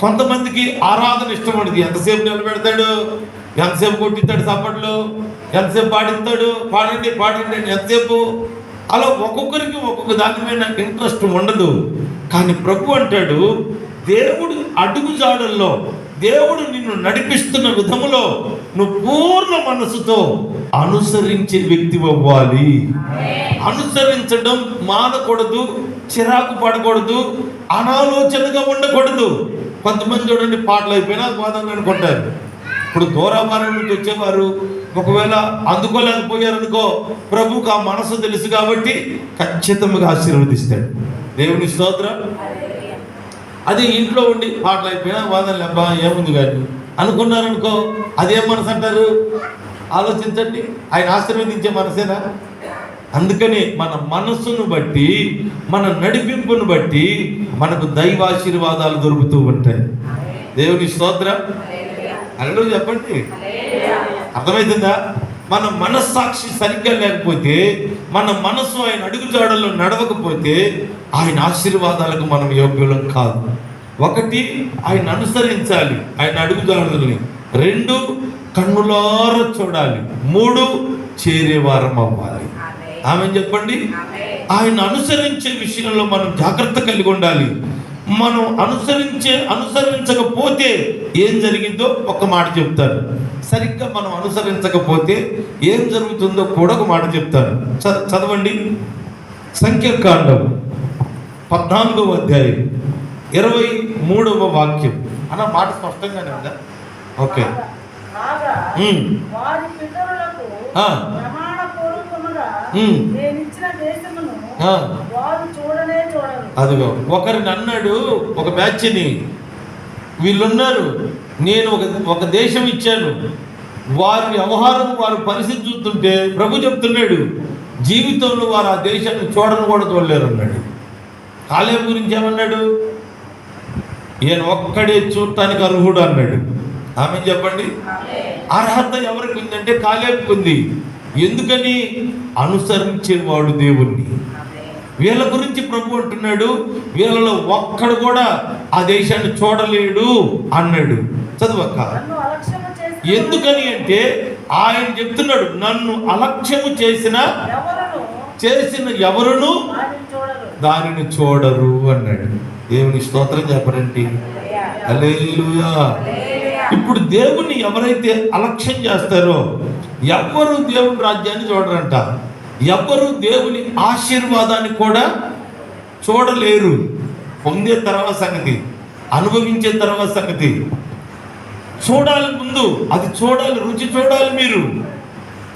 కొంతమందికి ఆరాధన ఇష్టం ఉండదు. ఎంతసేపు నిలబెడతాడు, ఎంతసేపు కొట్టిస్తాడు చప్పట్లు, ఎంతసేపు పాడిస్తాడు, పాడండి పాడండి ఎంతసేపు. అలా ఒక్కొక్కరికి ఒక్కొక్క దాని మీద ఇంట్రెస్ట్ ఉండదు. కానీ ప్రభు అంటాడు, దేవుడు అడుగు జాడల్లో, దేవుడు నిన్ను నడిపిస్తున్న విధములో నువ్వు పూర్ణ మనసుతో అనుసరించే వ్యక్తి అవ్వాలి. అనుసరించడం మానకూడదు, చిరాకు పడకూడదు, అనాలోచనగా ఉండకూడదు. కొంతమంది చూడండి, పాటలు అయిపోయినా బాధంగా అనుకుంటారు. ఇప్పుడు దూరాభారం నుంచి వచ్చేవారు ఒకవేళ అందుకోలేకపోయారనుకో, ప్రభుకు ఆ మనసు తెలుసు కాబట్టి ఖచ్చితంగా ఆశీర్వదిస్తాడు. దేవుని స్తోత్రం. అది ఇంట్లో ఉండి పాటలు అయిపోయినా వాదనలు అబ్బా ఏముంది కానీ అనుకున్నారనుకో, అదేం మనసు అంటారు? ఆలోచించండి, ఆయన ఆశీర్వదించే మనసేనా? అందుకని మన మనస్సును బట్టి, మన నడిపింపును బట్టి మనకు దైవాశీర్వాదాలు దొరుకుతూ ఉంటాయి. దేవుని స్తోత్రం. అల్లు చెప్పండి, అర్థమవుతుందా? మన మనస్సాక్షి సరిగ్గా లేకపోతే, మన మనస్సు ఆయన అడుగుజాడల్లో నడవకపోతే ఆయన ఆశీర్వాదాలకు మనం యోగ్యులం కాదు. 1 ఆయన అనుసరించాలి, ఆయన అడుగుజాడల్ని. 2 కన్నులారా చూడాలి. 3 చేరేవారం అవ్వాలి. ఆమె చెప్పండి. ఆయన అనుసరించే విషయంలో మనం జాగ్రత్త కలిగి ఉండాలి. మనం అనుసరించకపోతే ఏం జరిగిందో ఒక మాట చెప్తాను. సరిగ్గా మనం అనుసరించకపోతే ఏం జరుగుతుందో కూడా ఒక మాట చెప్తాను. చదవండి. సంఖ్యాకాండం 14వ అధ్యాయం 23వ వాక్యం. అన్న మాట స్పష్టంగానే ఉందా? ఓకే. అదిగో ఒకరిని అన్నాడు, ఒక బ్యాచ్ని, వీళ్ళున్నారు, నేను ఒక దేశం ఇచ్చాను, వారి వ్యవహారం వారి పరిస్థితి చూస్తుంటే ప్రభు చెప్తున్నాడు జీవితంలో వారు ఆ దేశాన్ని చూడను కూడా చూడలేరు అన్నాడు. కాలేబు గురించి ఏమన్నాడు? ఈయన ఒక్కడే చూడటానికి అర్హుడు అన్నాడు. ఆమె చెప్పండి. అర్హత ఎవరికి ఉందంటే కాలేబుకు ఉంది. ఎందుకని? అనుసరించేవాడు దేవుణ్ణి. వీళ్ళ గురించి ప్రభు అంటున్నాడు, వీళ్ళలో ఒక్కడు కూడా ఆ దేశాన్ని చూడలేడు అన్నాడు. చదువక్క. ఎందుకని అంటే ఆయన చెప్తున్నాడు, నన్ను అలక్ష్యము చేసిన ఎవరును దానిని చూడరు అన్నాడు. దేవుని స్తోత్రం చెప్పరండి. హల్లెలూయా. ఇప్పుడు దేవుణ్ణి ఎవరైతే అలక్ష్యం చేస్తారో ఎవ్వరు దేవుని రాజ్యాన్ని చూడరంట. ఎవ్వరు దేవుని ఆశీర్వాదాన్ని కూడా చూడలేరు. పొందే తర్వాత సంగతి, అనుభవించే తర్వాత సంగతి. చూడాలి ముందు, అది చూడాలి, రుచి చూడాలి. మీరు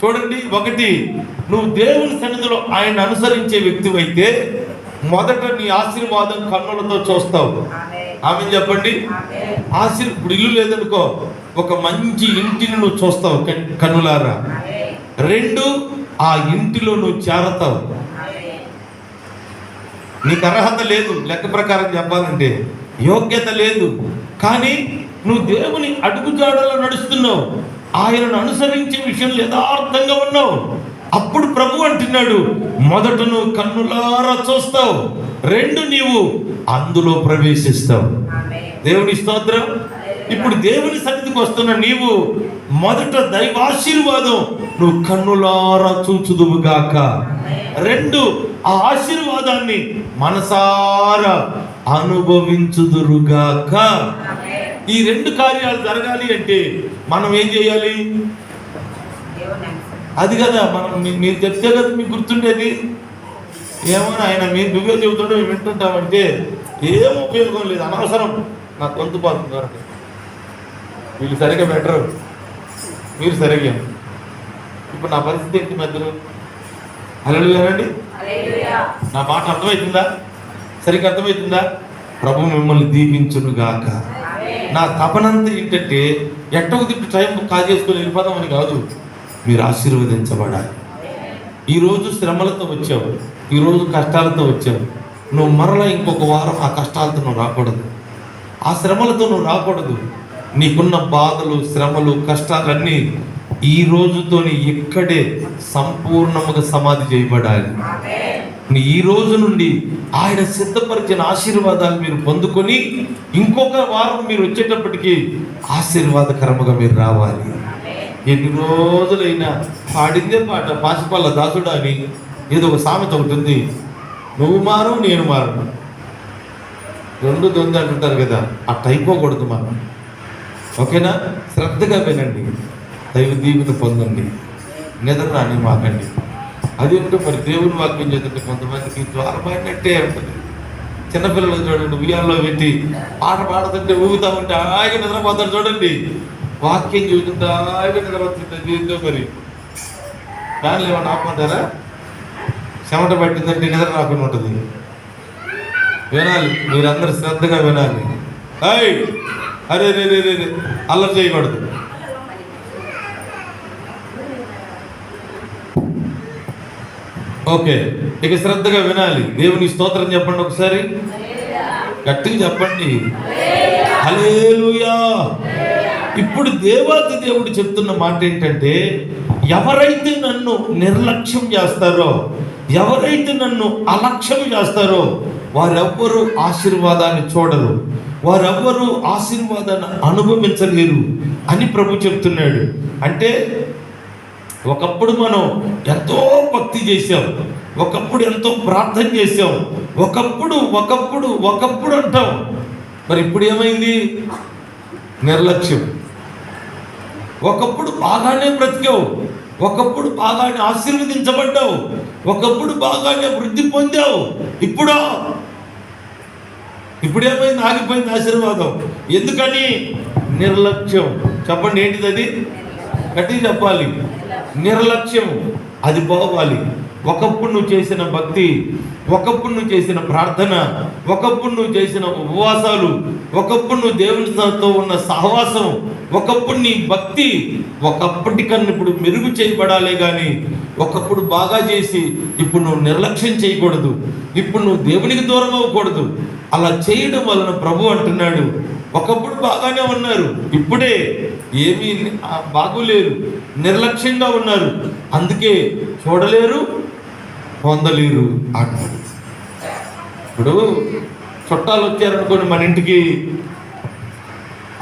చూడండి. ఒకటి, నువ్వు దేవుని సన్నిధిలో ఆయన అనుసరించే వ్యక్తివైతే మొదట నీ ఆశీర్వాదం కన్నులతో చూస్తావు. ఆమె చెప్పండి. ఇప్పుడు ఇల్లు లేదనుకో, ఒక మంచి ఇంటిని నువ్వు చూస్తావు కన్నులారా. రెండు, ఆ ఇంటిలో నువ్వు చేరతావు. నీకు అర్హత లేదు, లెక్క ప్రకారం చెప్పాలంటే యోగ్యత లేదు, కానీ నువ్వు దేవుని అడుగుజాడలో నడుస్తున్నావు, ఆయనను అనుసరించే విషయంలో యథార్థంగా ఉన్నావు. అప్పుడు ప్రభు అంటున్నాడు, మొదట నువ్వు కన్నులారా చూస్తావు, రెండు, నీవు అందులో ప్రవేశిస్తావు. దేవుని స్తోత్రం. ఇప్పుడు దేవుని సన్నిధికి వస్తున్న నీవు మొదట దైవాశీర్వాదం నువ్వు కన్నులారా చూచుదువుగాక. రెండు, ఆ ఆశీర్వాదాన్ని మనసారా అనుభవించుదురుగాక. ఈ రెండు కార్యాలు జరగాలి అంటే మనం ఏం చేయాలి? అది కదా మనం మీరు చెప్తే కదా మీకు గుర్తుండేది. ఏమన్నా ఆయన నువ్వే చెబుతుంటే మేము వింటుంటామంటే ఏం ఉపయోగం లేదు, అనవసరం. నా గొంతు పోతుంది వరకు. వీళ్ళు సరిగ్గా బెటరు, మీరు సరిగ్గా. ఇప్పుడు నా పరిస్థితి ఏంటి మధ్యలో? హల్లెలూయానండి. నా మాట అర్థమవుతుందా? సరిగ్గా అర్థమవుతుందా? ప్రభు మిమ్మల్ని దీవించునుగాక. నా తపనంతా ఏంటంటే ఎట్టకు తిప్పి టైం కాజేసుకొని వెళ్ళిపోదామని కాదు, మీరు ఆశీర్వదించబడాలి. ఈరోజు శ్రమలతో వచ్చావు, ఈరోజు కష్టాలతో వచ్చావు. నువ్వు మరలా ఇంకొక వారం ఆ కష్టాలతో నువ్వు రాకూడదు, ఆ శ్రమలతో నువ్వు రాకూడదు. నీకున్న బాధలు, శ్రమలు, కష్టాలన్నీ ఈ రోజుతోని ఇక్కడే సంపూర్ణముగా సమాధి చేయబడాలి. ఈ రోజు నుండి ఆయన సిద్ధపరిచిన ఆశీర్వాదాలు మీరు పొందుకొని ఇంకొక వారం మీరు వచ్చేటప్పటికి ఆశీర్వాదకరముగా మీరు రావాలి. ఎన్ని రోజులైనా పాడిందే పాట, పాసిపల్ల దాసుడా అని ఏదో ఒక సామెత ఉంటుంది, నువ్వు మారు నేను మారు, రెండు దొంగ అంటుంటారు కదా, అట్ట అయిపోకూడదు మనం. ఓకేనా? శ్రద్ధగా వినండి, దైవ దీవెన పొందండి, నిద్ర రాని మాకండి. అది ఉంటే మరి దేవుని వాక్యం చేస్తుంటే కొంతమందికి ద్వారమైనట్టే ఉంటుంది. చిన్నపిల్లలు చూడండి, ఉయ్యాల్లో పెట్టి పాట పాడుతుంటే ఊగుతా ఉంటే హాయిగా నిద్రపోతారు. చూడండి, వాక్యం చూస్తుంటే హాయిగా నిద్రపోతుంటే దీంతో మరి ఫ్యాన్లు ఏమన్నా ఆపమంటారా? చెమట పట్టిందంటే నిద్ర రాకుండా ఉంటుంది. వినాలి, మీరందరూ శ్రద్ధగా వినాలి. అరే రే రే రే అల్లరి చేయకూడదు. ఓకే, ఇక శ్రద్ధగా వినాలి. దేవుని స్తోత్రం చెప్పండి ఒకసారి, గట్టిగా చెప్పండి. హల్లెలూయా. ఇప్పుడు దేవాది దేవుడు చెప్తున్న మాట ఏంటంటే, ఎవరైతే నన్ను నిర్లక్ష్యం చేస్తారో, ఎవరైతే నన్ను అలక్ష్యం చేస్తారో వారెవ్వరూ ఆశీర్వాదాన్ని చూడరు, వారెవ్వరూ ఆశీర్వాదాన్ని అనుభవించలేరు అని ప్రభు చెప్తున్నాడు. అంటే ఒకప్పుడు మనం ఎంతో భక్తి చేసాం, ఒకప్పుడు ఎంతో ప్రార్థన చేసాం, ఒకప్పుడు ఒకప్పుడు ఒకప్పుడు అంటాం, మరి ఇప్పుడు ఏమైంది? నిర్లక్ష్యం. ఒకప్పుడు బాగానే బ్రతికావు, ఒకప్పుడు బాగానే ఆశీర్వదించబడ్డావు, ఒకప్పుడు బాగానే వృద్ధి పొందావు. ఇప్పుడేమైంది? ఆగిపోయింది ఆశీర్వాదం. ఎందుకని? నిర్లక్ష్యం. చెప్పండి, ఏంటిది అది? గట్టిగా చెప్పాలి. నిర్లక్ష్యం. అది పోవాలి. ఒకప్పుడు నువ్వు చేసిన భక్తి, ఒకప్పుడు నువ్వు చేసిన ప్రార్థన, ఒకప్పుడు నువ్వు చేసిన ఉపవాసాలు, ఒకప్పుడు నువ్వు దేవునితో ఉన్న సహవాసం, ఒకప్పుడు నీ భక్తి ఒకప్పటికన్నా ఇప్పుడు మెరుగు చేయబడాలే కానీ ఒకప్పుడు బాగా చేసి ఇప్పుడు నువ్వు నిర్లక్ష్యం చేయకూడదు. ఇప్పుడు నువ్వు దేవునికి దూరం అవ్వకూడదు. అలా చేయడం వలన ప్రభు అంటున్నాడు, ఒకప్పుడు బాగానే ఉన్నారు, ఇప్పుడే ఏమీ బాగోలేరు, నిర్లక్ష్యంగా ఉన్నారు, అందుకే చూడలేరు, పొందలేరు అంటారు. ఇప్పుడు చుట్టాలు వచ్చారనుకోండి మన ఇంటికి,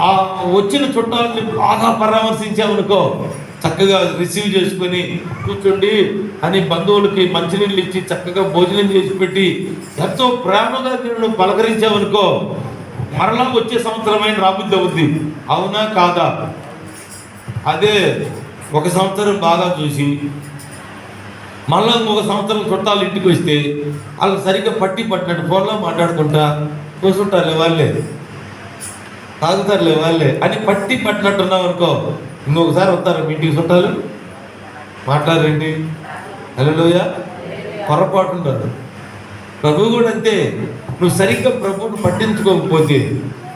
ఆ వచ్చిన చుట్టాలని బాగా పరామర్శించామనుకో, చక్కగా రిసీవ్ చేసుకొని కూర్చోండి అని బంధువులకి మంచినీళ్ళు ఇచ్చి చక్కగా భోజనం చేసి పెట్టి ఎంతో ప్రేమగా నేను పలకరించామనుకో, మరలా వచ్చే సంవత్సరమైన రాబుద్ది అవుద్ది. అవునా కాదా? అదే ఒక సంవత్సరం బాగా చూసి మళ్ళా ఒక సంవత్సరం చుట్టాలు ఇంటికి వస్తే వాళ్ళకి సరిగ్గా పట్టినట్టు ఫోన్లో మాట్లాడుకుంటా కూర్చుంటారులే వాళ్ళే, తాగుతారులే వాళ్ళే అని పట్టినట్టున్నావు అనుకో, ఇంకొకసారి వస్తారు మీ ఇంటికి చుట్టాలు, మాట్లాడరేంటి? హల్లెలూయా. పొరపాటు ఉండదు. ప్రభువు కూడా అంతే. నువ్వు సరిగ్గా ప్రభువును పట్టించుకోకపోతే,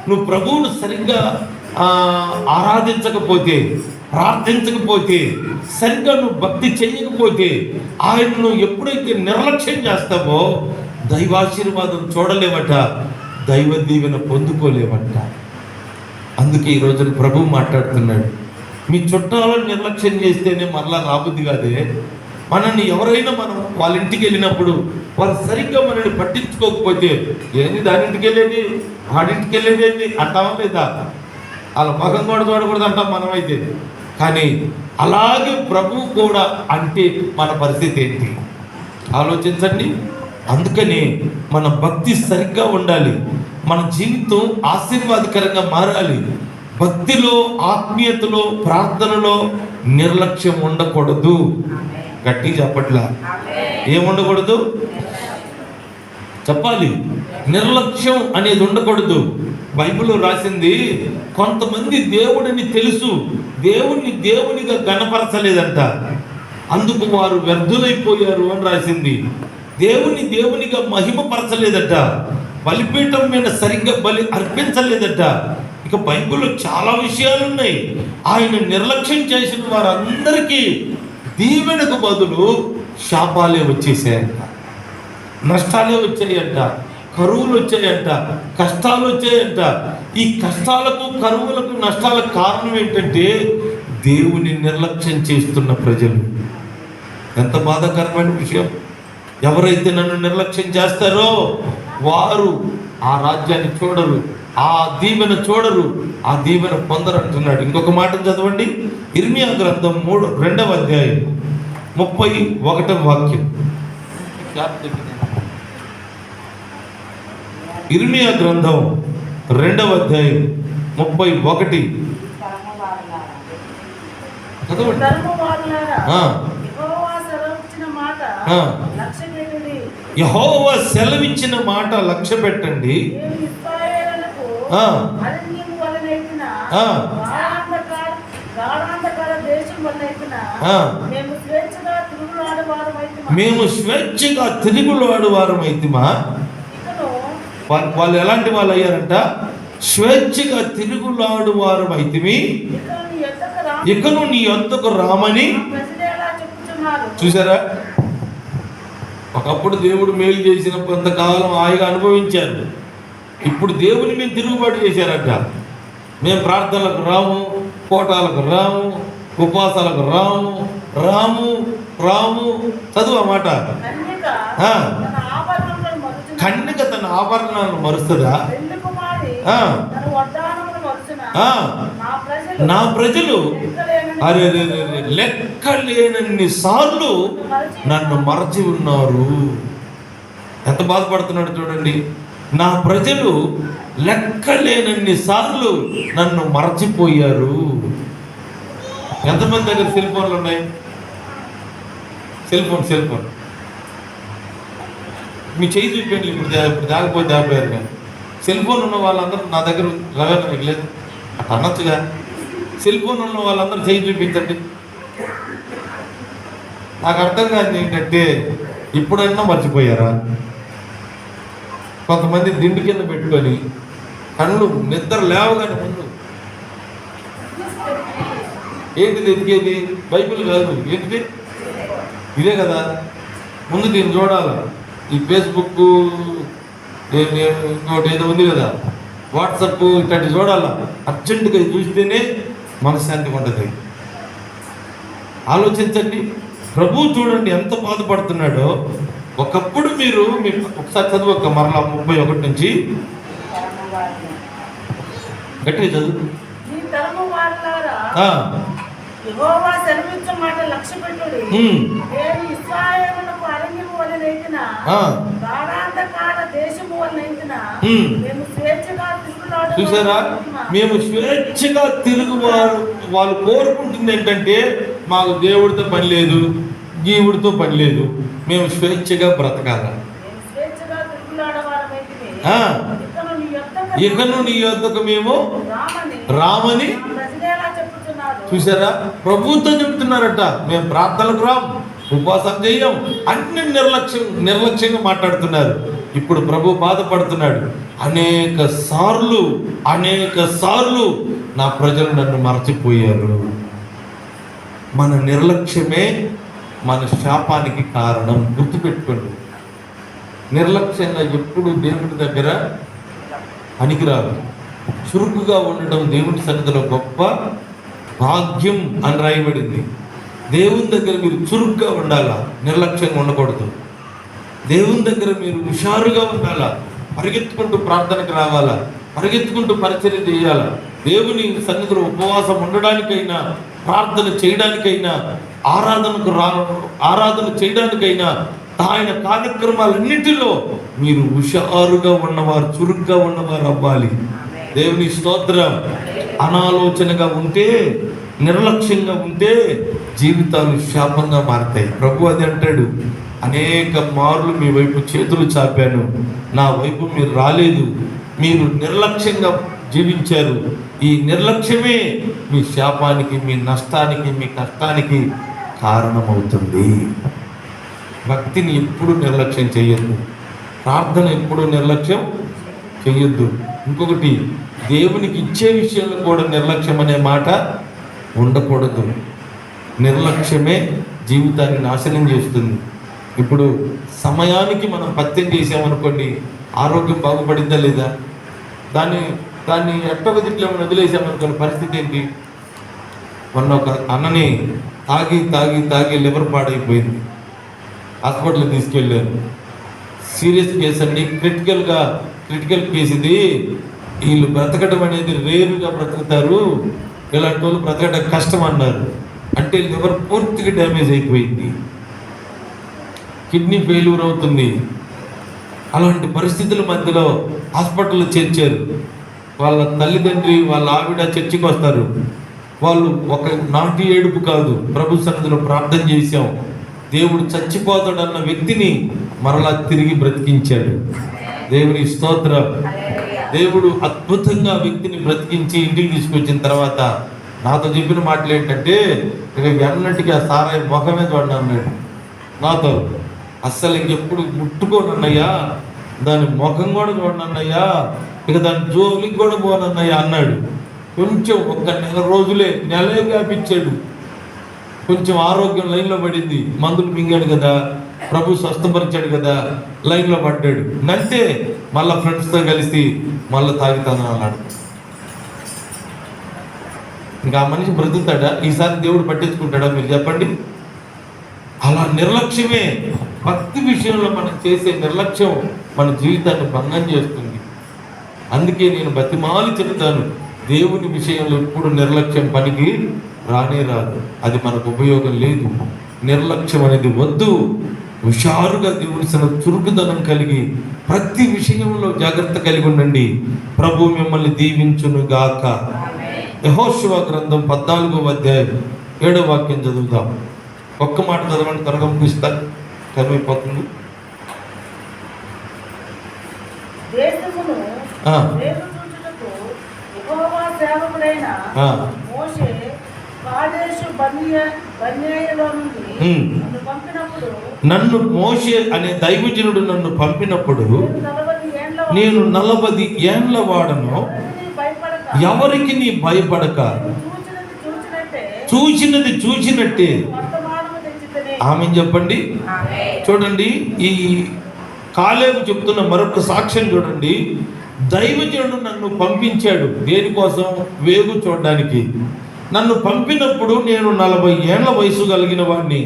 నువ్వు ప్రభువును సరిగ్గా ఆరాధించకపోతే, ప్రార్థించకపోతే, సరిగ్గా నువ్వు భక్తి చేయకపోతే, ఆయన నువ్వు ఎప్పుడైతే నిర్లక్ష్యం చేస్తావో దైవాశీర్వాదం చూడలేవట, దైవ దీవెన పొందుకోలేవట. అందుకే ఈ రోజున ప్రభువు మాట్లాడుతున్నాడు, మీ చుట్టాలను నిర్లక్ష్యం చేస్తేనే మరలా రాబుద్ది కాదే. మనల్ని ఎవరైనా మనం వాళ్ళ ఇంటికి వెళ్ళినప్పుడు వాళ్ళు సరిగ్గా మనల్ని పట్టించుకోకపోతే, ఏంది దానింటికి వెళ్ళేది, వాడింటికి వెళ్ళేది ఏంది అంటామా లేదా? వాళ్ళ మగం కూడా చూడకూడదు అంటాం మనమైతే. కానీ అలాగే ప్రభువు కూడా అంటే మన పరిస్థితి ఏంటి ఆలోచించండి. అందుకని మన భక్తి సరిగ్గా ఉండాలి, మన జీవితం ఆశీర్వాదకరంగా మారాలి. భక్తిలో, ఆత్మీయతలో, ప్రార్థనలో నిర్లక్ష్యం ఉండకూడదు. గట్టి చెప్పట్లా, ఏముండకూడదు చెప్పాలి. నిర్లక్ష్యం అనేది ఉండకూడదు. బైబిల్లో రాసింది, కొంతమంది దేవుడిని తెలుసు, దేవుణ్ణి దేవునిగా గణపరచలేదంట, అందుకు వారు వ్యర్థులైపోయారు అని రాసింది. దేవుని దేవునిగా మహిమపరచలేదట, బలిపీఠం మీద సరిగ్గా బలి అర్పించలేదట. ఇక బైబిల్లో చాలా విషయాలు ఉన్నాయి. ఆయన నిర్లక్ష్యం చేసిన వారందరికీ దీవెనకు బదులు శాపాలే వచ్చేసాయంట, నష్టాలే వచ్చాయంట, కరువులు వచ్చాయంట, కష్టాలు వచ్చాయంట. ఈ కష్టాలకు, కరువులకు, నష్టాలకు కారణం ఏంటంటే దేవుని నిర్లక్ష్యం చేస్తున్న ప్రజలు. ఎంత బాధాకరమైన విషయం. ఎవరైతే నన్ను నిర్లక్ష్యం చేస్తారో వారు ఆ రాజ్యాన్ని చూడరు, ఆ దీవెన చూడరు, ఆ దీవెన పొందరు అంటున్నాడు. ఇంకొక మాట చదవండి, ఇర్మియా గ్రంథం 2వ అధ్యాయం 31వ వాక్యం. ఇర్మియా గ్రంథం 2వ అధ్యాయం 31 చదవండి. యెహోవా సెలవిచ్చిన మాట లక్ష్య పెట్టండి. మేము స్వేచ్ఛగా తిరుగులాడు వారమైతిమా. వాళ్ళు ఎలాంటి వాళ్ళు అయ్యారంట? స్వేచ్ఛగా తిరుగులాడు వారమైతిమి, ఇకను నీ యొద్దకు రామని. చూసారా, ఒకప్పుడు దేవుడు మేలు చేసిన కొంతకాలం హాయిగా అనుభవించారు. ఇప్పుడు దేవుని మేము తిరుగుబాటు చేశారంట. మేము ప్రార్థనలకు రాము, కోటాలకు రాము, ఉపవాసాలకు రాము రాము రాము చదువు ఆ మాట. కన్నిక తన ఆభరణాలను మరుస్తుందా? నా ప్రజలు అరే లెక్క లేనన్ని సార్లు నన్ను మరచి ఉన్నారు. ఎంత బాధపడుతున్నాడు చూడండి. నా ప్రజలు లెక్కలేనన్ని సార్లు నన్ను మరచిపోయారు. ఎంతమంది దగ్గర సెల్ ఫోన్లు ఉన్నాయి? సెల్ ఫోన్ మీ చేయి చూపించండి. ఇప్పుడు దాగిపోయి దాగిపోయారు. కానీ సెల్ ఫోన్ ఉన్న వాళ్ళందరూ నా దగ్గర రవేనా మీకు లేదు అట్లా అనొచ్చుగా. సెల్ ఫోన్ ఉన్న వాళ్ళందరూ చేయి చూపించండి. నాకు అర్థం కాదు ఏంటంటే, ఇప్పుడైనా మర్చిపోయారా? కొంతమంది దిండు కింద పెట్టుకొని కళ్ళు నిద్ర లేవగానే ముందు ఏంటిది ఎదిగేది? బైబిల్ కాదు, ఏంటిది? ఇదే కదా. ముందు దీన్ని చూడాలి. ఈ ఫేస్బుక్ ఇంకోటి ఏదో ఉంది కదా, వాట్సాప్, ఇట్లాంటివి చూడాలా. అర్జెంటుగా చూస్తేనే మనశ్శాంతిగా ఉంటుంది. ఆలోచించండి. ప్రభువు చూడండి ఎంత బాధపడుతున్నాడో. ఒకప్పుడు మీరు ఒకసారి చదువు, ఒక మరలా 31 నుంచి గట్టిగా చదువు. యెహోవా సెలవిచ్చు మాట లక్ష్యపెట్టుడి. నేను ఇశ్రాయేలునకు అరణ్యము వలెనైతిన, గాఢాంధకార దేశము వలెనైతిన, మేము స్వేచ్ఛగా తిరుగులాడు. చూసారా, మేము స్వేచ్ఛగా తిరుగువారు. వాళ్ళు కోరుకుంటుంది ఏంటంటే, మాకు దేవుడితో పని లేదు, జీవుడితో పని లేదు, మేము స్వేచ్ఛగా బ్రతకాల. ఇకను నీ యొద్దకు మేము రామని. చూసారా, ప్రభువుతో చెప్తున్నారట, మేము ప్రార్థనలకు రాం, ఉపవాసం చేయం, అన్ని నిర్లక్ష్యంగా మాట్లాడుతున్నారు. ఇప్పుడు ప్రభు బాధపడుతున్నాడు. అనేక సార్లు నా ప్రజలు నన్ను మరచిపోయారు. మన నిర్లక్ష్యమే మన శాపానికి కారణం. గుర్తుపెట్టుకోండి. నిర్లక్ష్యంగా ఎప్పుడు దేవుడి దగ్గర పనికిరాదు. చురుకుగా ఉండడం దేవుని సన్నిధిలో గొప్ప భాగ్యం అని రాయబడింది. దేవుని దగ్గర మీరు చురుగ్గా ఉండాలా, నిర్లక్ష్యంగా ఉండకూడదు. దేవుని దగ్గర మీరు హుషారుగా ఉండాలా, పరిగెత్తుకుంటూ ప్రార్థనకు రావాలా, పరిగెత్తుకుంటూ పరిచర్య చేయాలా. దేవుని సన్నిధిలో ఉపవాసం ఉండడానికైనా, ప్రార్థన చేయడానికైనా, ఆరాధన చేయడానికైనా, ఆయన కార్యక్రమాలన్నిటిలో మీరు హుషారుగా ఉన్నవారు, చురుగ్గా ఉన్నవారు అవ్వాలి. దేవుని స్తోత్రం. అనాలోచనగా ఉంటే, నిర్లక్ష్యంగా ఉంటే జీవితాలు శాపంగా మారతాయి. ప్రభు అది అంటాడు, అనేక మార్లు మీ వైపు చేతులు చాపాను, నా వైపు మీరు రాలేదు, మీరు నిర్లక్ష్యంగా జీవించారు. ఈ నిర్లక్ష్యమే మీ శాపానికి, మీ నష్టానికి, మీ కష్టానికి కారణమవుతుంది. భక్తిని ఎప్పుడు నిర్లక్ష్యం చేయొద్దు. ప్రార్థన ఎప్పుడు నిర్లక్ష్యం చేయొద్దు. ఇంకొకటి, దేవునికి ఇచ్చే విషయంలో కూడా నిర్లక్ష్యం అనే మాట ఉండకూడదు. నిర్లక్ష్యమే జీవితాన్ని నాశనం చేస్తుంది. ఇప్పుడు సమయానికి మనం పత్యం చేసామనుకోండి, ఆరోగ్యం బాగుపడిందా లేదా? దాన్ని ఎట్టొక దిట్లో మనం వదిలేసామనుకోండి, పరిస్థితి ఏంటి? మొన్న ఒక అన్నని తాగి లివర్ పాడైపోయింది. హాస్పిటల్కి తీసుకెళ్ళారు. సీరియస్ కేసు అండి, క్రిటికల్ కేసు ఇది. వీళ్ళు బ్రతకడం అనేది రేరుగా బ్రతుకుతారు, ఇలాంటి వాళ్ళు బ్రతకడం కష్టం అన్నారు. అంటే లివర్ పూర్తిగా డ్యామేజ్ అయిపోయింది, కిడ్నీ ఫెయిల్యూర్ అవుతుంది. అలాంటి పరిస్థితుల మధ్యలో హాస్పిటల్లో చేర్చారు. వాళ్ళ తల్లిదండ్రి, వాళ్ళ ఆవిడ చర్చికి వస్తారు. వాళ్ళు ఒక నాటి ఏడుపు కాదు, ప్రభు సన్నిధిలో ప్రార్థన చేశాం, దేవుడు చచ్చిపోతాడన్న వ్యక్తిని మరలా తిరిగి బ్రతికించాడు. దేవుని స్తోత్రం. దేవుడు అద్భుతంగా వ్యక్తిని బ్రతికించి ఇంటికి తీసుకొచ్చిన తర్వాత నాతో చెప్పిన మాటలు ఏంటంటే, ఇక ఎన్నటికీ ఆ సారాయి ముఖమే చూడండి అన్నాడు నాతో. అస్సలు ఇంకెప్పుడు ముట్టుకోనన్నయ్యా, దాని ముఖం కూడా చూడనన్నయ్యా, ఇక దాని జోలికి కూడా పోనన్నయ్యా అన్నాడు. కొంచెం ఒక నెలే వ్యాపించాడు. కొంచెం ఆరోగ్యం లైన్లో పడింది, మందులు మింగాడు కదా, ప్రభు స్వస్థపరిచాడు కదా, లైన్లో పడ్డాడు. నంతే మళ్ళీ ఫ్రెండ్స్తో కలిసి మళ్ళీ తాగుతాను అన్నాడు. ఇంకా ఆ మనిషి బ్రతుకుతాడా? ఈసారి దేవుడు పట్టించుకుంటాడా? మీరు చెప్పండి. అలా నిర్లక్ష్యమే, భక్తి విషయంలో మనం చేసే నిర్లక్ష్యం మన జీవితాన్ని భంగం చేస్తుంది. అందుకే నేను బతిమాలి చెప్తాను, దేవుని విషయంలో ఎప్పుడు నిర్లక్ష్యం పనికి రానే రాదు. అది మనకు ఉపయోగం లేదు. నిర్లక్ష్యం అనేది వద్దు. హుషారుగా దేవుని చురుకుదనం కలిగి ప్రతి విషయంలో జాగ్రత్త కలిగి ఉండండి. ప్రభు మిమ్మల్ని దీవించును గాక. యెహోషువ గ్రంథం 14వ అధ్యాయం 7వ వాక్యం చదువుతాం. ఒక్క మాట చదవండి, త్వరగా ముగిస్తారు, కరిగిపోతుంది. దేశమును వేగుచూచుటకు యెహోవా సేవకుడైన మోషే కాదేషు బర్నేయలో నుండి నన్ను మోషే అనే దైవజనుడు నన్ను పంపినప్పుడు నేను 40 ఏండ్ల వాడను, ఎవరికి నీ భయపడక చూచినది చూచినట్టే. ఆమె చెప్పండి. చూడండి, ఈ కాలేబు చెప్తున్న మరొక సాక్ష్యం చూడండి. దైవజనుడు నన్ను పంపించాడు దేనికోసం? వేగు చూడడానికి. నన్ను పంపినప్పుడు నేను 40 ఏళ్ల వయసు కలిగిన వాడిని.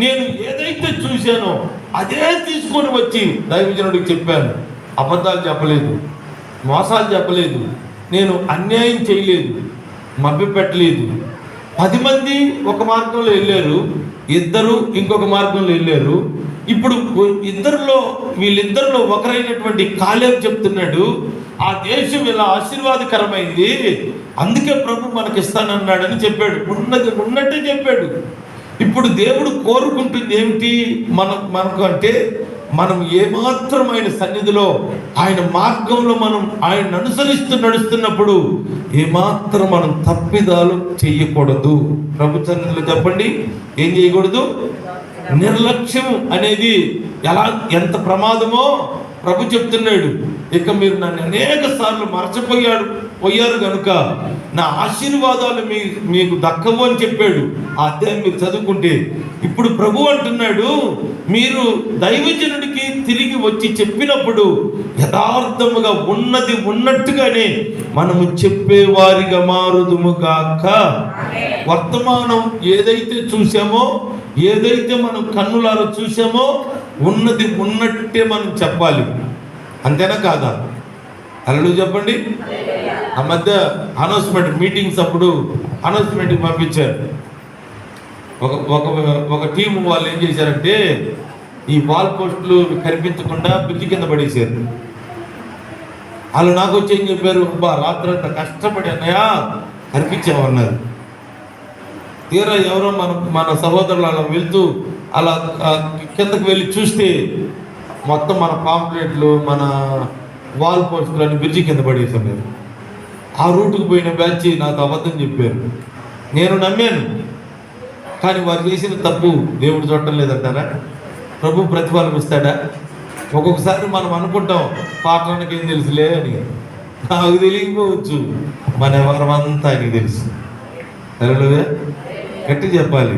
నేను ఏదైతే చూశానో అదే తీసుకొని వచ్చి దైవజనుడికి చెప్పాను. అబద్ధాలు చెప్పలేదు, మోసాలు చెప్పలేదు, నేను అన్యాయం చేయలేదు, మభ్యపెట్టలేదు. 10 మంది ఒక మార్గంలో వెళ్ళారు, 2 ఇంకొక మార్గంలో వెళ్ళారు. ఇప్పుడు వీళ్ళిద్దరిలో ఒకరైనటువంటి కాలేబు చెప్తున్నాడు, ఆ దేశం ఇలా ఆశీర్వాదకరమైంది, అందుకే ప్రభు మనకిస్తానన్నాడని చెప్పాడు. ఉన్నట్టే చెప్పాడు. ఇప్పుడు దేవుడు కోరుకుంటుంది ఏమిటి మనకు అంటే, మనం ఏమాత్రమైన సన్నిధిలో ఆయన మార్గంలో మనం ఆయన అనుసరిస్తూ నడుస్తున్నప్పుడు ఏమాత్రం మనం తప్పిదాలు చెయ్యకూడదు. ప్రభు సన్నిధిలో చెప్పండి, ఏం చేయకూడదు? నిర్లక్ష్యం అనేది ఎంత ప్రమాదమో ప్రభు చెప్తున్నాడు. ఇక మీరు నన్ను అనేక సార్లు పోయారు కనుక నా ఆశీర్వాదాలు మీకు దక్కవు అని చెప్పాడు. ఆ అధ్యాయం మీరు చదువుకుంటే ఇప్పుడు ప్రభు అంటున్నాడు, మీరు దైవజనుడికి తిరిగి వచ్చి చెప్పినప్పుడు యథార్థముగా ఉన్నది ఉన్నట్టుగానే మనము చెప్పేవారిగా మారుదుముగాక. వర్తమానం ఏదైతే చూసామో, ఏదైతే మనం కన్నులారా చూసామో ఉన్నది ఉన్నట్టే మనం చెప్పాలి. అంతేనా కాదా? హల్లెలూయా చెప్పండి. ఆ మధ్య అనౌన్స్మెంట్ మీటింగ్స్ అప్పుడు అనౌన్స్మెంట్కి పంపించారు. ఒక టీం వాళ్ళు ఏం చేశారంటే, ఈ వాల్ పోస్టులు కనిపించకుండా బ్రిడ్జి కింద పడేశారు. వాళ్ళు నాకు వచ్చి ఏం చెప్పారు, రాత్రి అంతా కష్టపడి అన్నయ్య కనిపించామన్నారు. తీరా ఎవరో మన సహోదరులు అలా వెళ్తూ అలా కిందకి వెళ్ళి చూస్తే మొత్తం మన పాంప్లెట్లు, మన వాల్ పోస్టులు అన్ని బ్రిడ్జి కింద పడేసారు. ఆ రూటుకు పోయిన బ్యాచ్ నాకు అబద్ధం చెప్పారు. నేను నమ్మాను, కానీ వారు చేసిన తప్పు దేవుడు చూడటం లేదంటారా? ప్రభు ప్రతిఫలం ఇస్తాడా? ఒక్కొక్కసారి మనం అనుకుంటాం పాఠానికి ఏం తెలుసులే అని. నాకు తెలియకపోవచ్చు, మన ఎవరమంతా ఆయనకి తెలుసు. హల్లెలూయా గట్టి చెప్పాలి.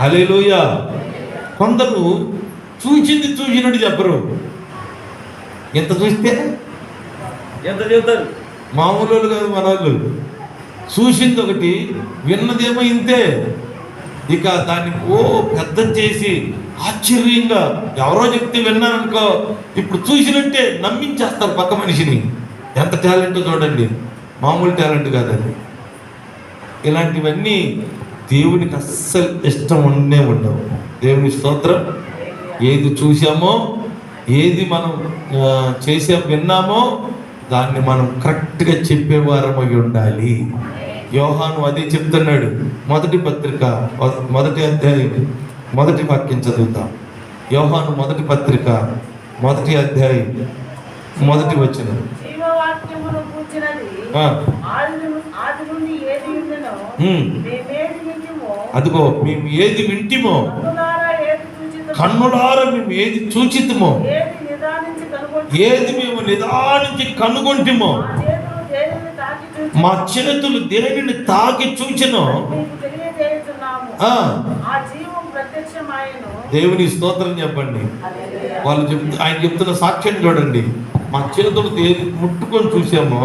హల్లెలూయా. కొందరు చూసినట్టు చెప్పరు. ఎంత చూస్తే ఎంత చెబుతారు? మామూలు కాదు మన వాళ్ళు. చూసింది ఒకటి, విన్నదేమో ఇంతే. ఇక దాన్ని పెద్ద చేసి ఆశ్చర్యంగా ఎవరో చెప్తే విన్నారనుకో, ఇప్పుడు చూసినట్టే నమ్మించేస్తారు పక్క మనిషిని. ఎంత టాలెంట్ చూడండి, మామూలు టాలెంట్ కాదండి. ఇలాంటివన్నీ దేవునికి అస్సలు ఇష్టం ఉండవు. దేవుని స్తోత్రం. ఏది చూసామో, ఏది మనం విన్నామో దాన్ని మనం కరెక్ట్గా చెప్పేవారమై ఉండాలి. యోహాను అదే చెప్తున్నాడు. మొదటి పత్రిక 1వ అధ్యాయం 1వ వాక్యం చదువుతాం. యోహాను 1వ పత్రిక 1వ అధ్యాయం 1వ వచనం. అదిగో మేము ఏది వింటిమో, కన్నులారా మేము ఏది చూచితమో, ఏది మేము నిదానించి కనుగొంటిమో, మా చేతులు దేనిని తాకి చూచినో దేవుని స్తోత్రం చెప్పండి. ఆయన చెప్తున్న సాక్ష్యం చూడండి. మా చేతులు దేని ముట్టుకొని చూసామో,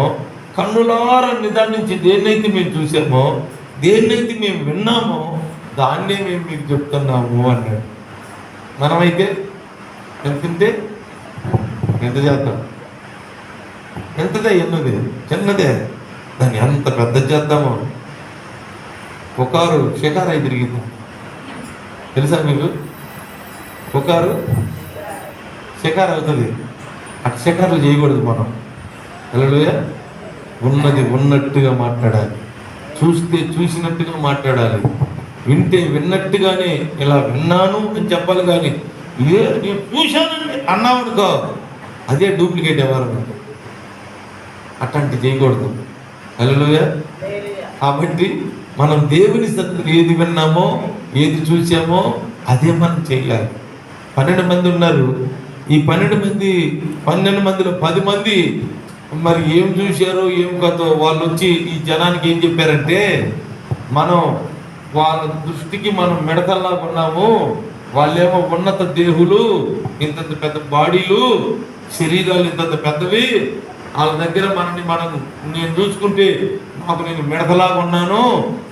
కన్నులారా నిదానించి దేన్నైతే మేము చూసామో, దేన్నైతే మేము విన్నామో దాన్నే మేము మీకు చెప్తున్నాము అన్నాడు. మనమైతే ఎంతంటే ఎంత చేద్దాం? ఎంతదే? ఎన్నదే? చిన్నదే. దాన్ని ఎంత పెద్ద చేద్దామో. ఒకరు షికారు అయి తిరిగింది తెలుసా మీకు? పుకారు షికారు అవుతుంది. అటు షికారులు చేయకూడదు మనం. హల్లెలూయా. ఉన్నది ఉన్నట్టుగా మాట్లాడాలి, చూస్తే చూసినట్టుగా మాట్లాడాలి, వింటే విన్నట్టుగానే ఇలా విన్నాను అని చెప్పాలి. కానీ నేను చూశానండి అన్నామనుకో, అదే డూప్లికేట్ ఎవరు, అట్లాంటి చేయకూడదు. హల్లెలూయా. కాబట్టి మనం దేవుని సన్నిధిలో ఏది విన్నామో ఏది చూసామో అదే మనం చేయాలి. 12 మంది ఉన్నారు. ఈ 12 మందిలో 10 మంది మరి ఏం చూశారో ఏం కథో వాళ్ళు వచ్చి ఈ జనానికి ఏం చెప్పారంటే, మనం వాళ్ళ దృష్టికి మనం మిడతల్లాగా ఉన్నాము, వాళ్ళేమో ఉన్నత దేహులు, ఇంతంత పెద్ద బాడీలు, శరీరాలు ఇంతంత పెద్దవి, వాళ్ళ దగ్గర నేను చూసుకుంటే నేను మిడతలాగా ఉన్నాను,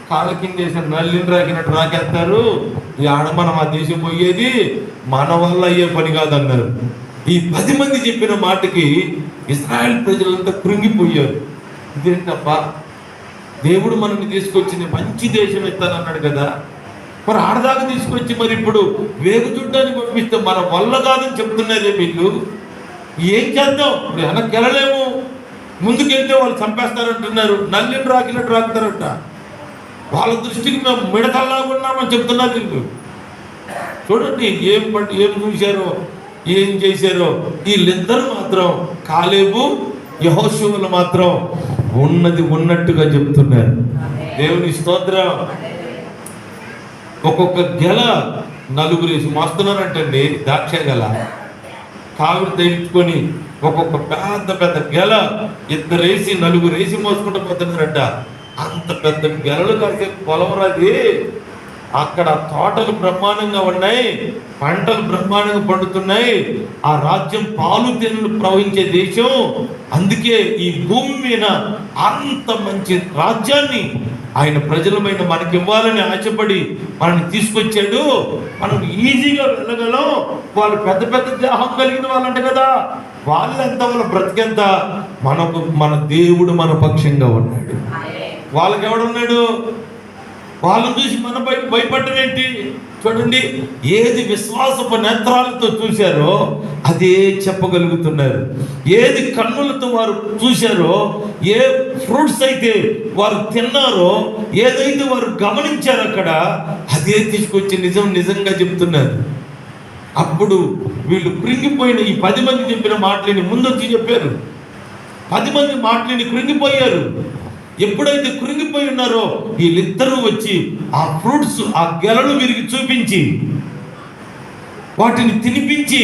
కాళ్ళ కింద వేసిన నల్లిని రాకినట్టు రాకేస్తారు, ఈ మనం ఆ దేశం పోయేది మన వల్ల అయ్యే పని కాదన్నారు. ఈ 10 మంది చెప్పిన మాటకి ఇశ్రాయేల్ ప్రజలంతా కృంగిపోయారు. ఇదేంటప్ప, దేవుడు మనల్ని తీసుకొచ్చింది మంచి దేశం ఇస్తానన్నాడు కదా, మరి ఆడదాకా తీసుకొచ్చి మరి ఇప్పుడు వేగు చుట్టాన్ని పంపిస్తే మన వల్ల కాదని చెప్తున్నారే వీళ్ళు, ఏం చేద్దాం, ఇప్పుడు వెనక్కి వెళ్ళలేము, ముందుకెళ్తే వాళ్ళు చంపేస్తారంటున్నారు, నల్లిని రాకినట్టు రాకుతారట, వాళ్ళ దృష్టికి మేము మిడతల్లాగా ఉన్నామని చెప్తున్నారు వీళ్ళు. చూడండి ఏం చూశారో ఏం చేశారో. వీళ్ళిద్దరు మాత్రం, కాలేబు యెహోషువలు మాత్రం ఉన్నది ఉన్నట్టుగా చెప్తున్నారు. దేవుని స్తోత్రం. ఒక్కొక్క గెల 4 వేసి మోస్తున్నారంటండి, ద్రాక్ష గెల కావిడి తెచ్చుకొని ఒక్కొక్క పెద్ద గెల 2 వేసి 4 వేసి మోసుకుంటూ పోతున్నారంట. అంత పెద్ద గెలలు కాసే పొలం రాది. అక్కడ తోటలు బ్రహ్మాండంగా ఉన్నాయి, పంటలు బ్రహ్మాండంగా పండుతున్నాయి, ఆ రాజ్యం పాలు తేనెలు ప్రవహించే దేశం. అందుకే ఈ భూమి మీద అంత మంచి రాజ్యాన్ని ఆయన ప్రజలమైన మనకి ఇవ్వాలని ఆశపడి మనల్ని తీసుకొచ్చాడు. మనం ఈజీగా వెళ్ళగలం. వాళ్ళు పెద్ద దేహం కలిగిన వాళ్ళంట కదా, వాళ్ళెంత, వాళ్ళ బ్రతికెంత. మన దేవుడు మన పక్షంగా ఉన్నాడు. వాళ్ళకి ఎవడున్నాడు? వాళ్ళని చూసి మన భయపడడం ఏంటి? చూడండి, ఏది విశ్వాసపు నేత్రాలతో చూశారో అదే చెప్పగలుగుతున్నారు. ఏది కన్నులతో వారు చూశారో, ఏ ఫ్రూట్స్ అయితే వారు తిన్నారో, ఏదైతే వారు గమనించారో అక్కడ అదే తీసుకొచ్చి నిజంగా చెప్తున్నారు. అప్పుడు వీళ్ళు కృంగిపోయిన ఈ 10 మంది చెప్పిన మాటలని ముందొచ్చి చెప్పారు. 10 మంది మాటలని కృంగిపోయారు. ఎప్పుడైతే కృంగిపోయి ఉన్నారో వీళ్ళిద్దరూ వచ్చి ఆ ఫ్రూట్స్, ఆ గెలలు వీరికి చూపించి వాటిని తినిపించి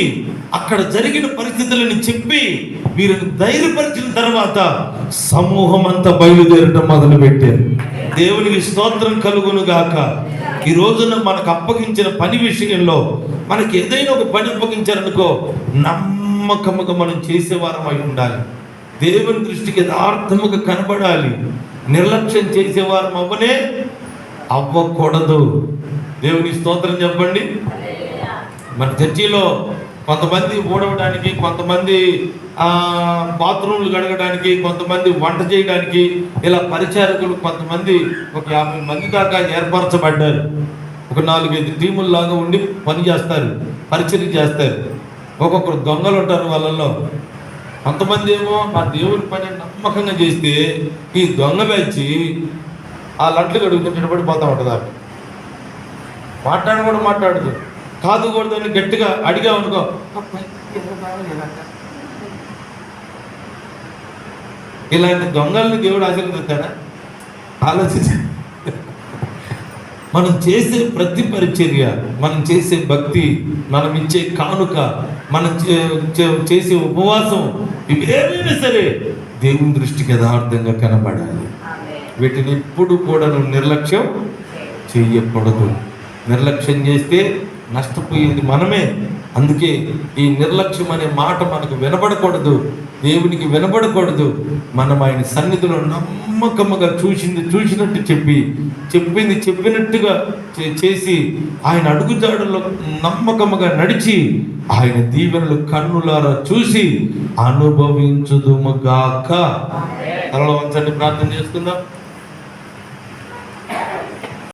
అక్కడ జరిగిన పరిస్థితులను చెప్పి వీరిని ధైర్యపరిచిన తర్వాత సమూహం అంతా బయలుదేరడం మొదలుపెట్టారు. దేవునికి స్తోత్రం కలుగును గాక. ఈ రోజున మనకు అప్పగించిన పని విషయంలో మనకి ఏదైనా ఒక పని అప్పగించారనుకో, నమ్మకముగా మనం చేసేవారం అయి ఉండాలి. దేవుని దృష్టికి యథార్థముగా కనబడాలి. నిర్లక్ష్యం చేసేవారం అవ్వకూడదు. దేవుని స్తోత్రం చెప్పండి. మన చర్చిలో కొంతమంది ఊడవడానికి, కొంతమంది బాత్రూమ్లు కడగడానికి, కొంతమంది వంట చేయడానికి, ఇలా పరిచారకులు కొంతమంది ఒక 50 మంది దాకా ఏర్పరచబడ్డారు. ఒక 4-5 టీముల్లాగా ఉండి పని చేస్తారు, పరిచర్య చేస్తారు. ఒక్కొక్కరు దొంగలు ఉంటారు వాళ్ళల్లో. కొంతమంది ఏమో నా దేవుని పని నమ్మకంగా చేస్తే ఈ దొంగ బ్యాచి ఆ లంట్లు కడుగుతుంటే పోతా ఉంటుంది. మాట్లాడదు, కాదుకూడదు అని గట్టిగా అడిగామనుకో, ఇలాంటి దొంగల్ని దేవుడు ఆశీర్వదిస్తాడా? ఆలోచించి మనం చేసే ప్రతి పరిచర్య, మనం చేసే భక్తి, మనం ఇచ్చే కానుక, మనం చేసే ఉపవాసం, ఇవేమైనా సరే దేవుని దృష్టికి యథార్థంగా కనబడాలి. వీటిని ఎప్పుడు కూడా నిర్లక్ష్యం చేయకూడదు. నిర్లక్ష్యం చేస్తే నష్టపోయేది మనమే. అందుకే ఈ నిర్లక్ష్యం అనే మాట మనకు వినబడకూడదు, దేవునికి వినబడకూడదు. మనం ఆయన సన్నిధిలో నమ్మకముగా చూసినట్టు చెప్పింది చెప్పినట్టుగా చేసి ఆయన అడుగుజాడల్లో నమ్మకముగా నడిచి ఆయన దీవెనలు కన్నులారా చూసి అనుభవించుదుముగాక. తలలో వంచండి, ప్రార్థన చేసుకుందాం.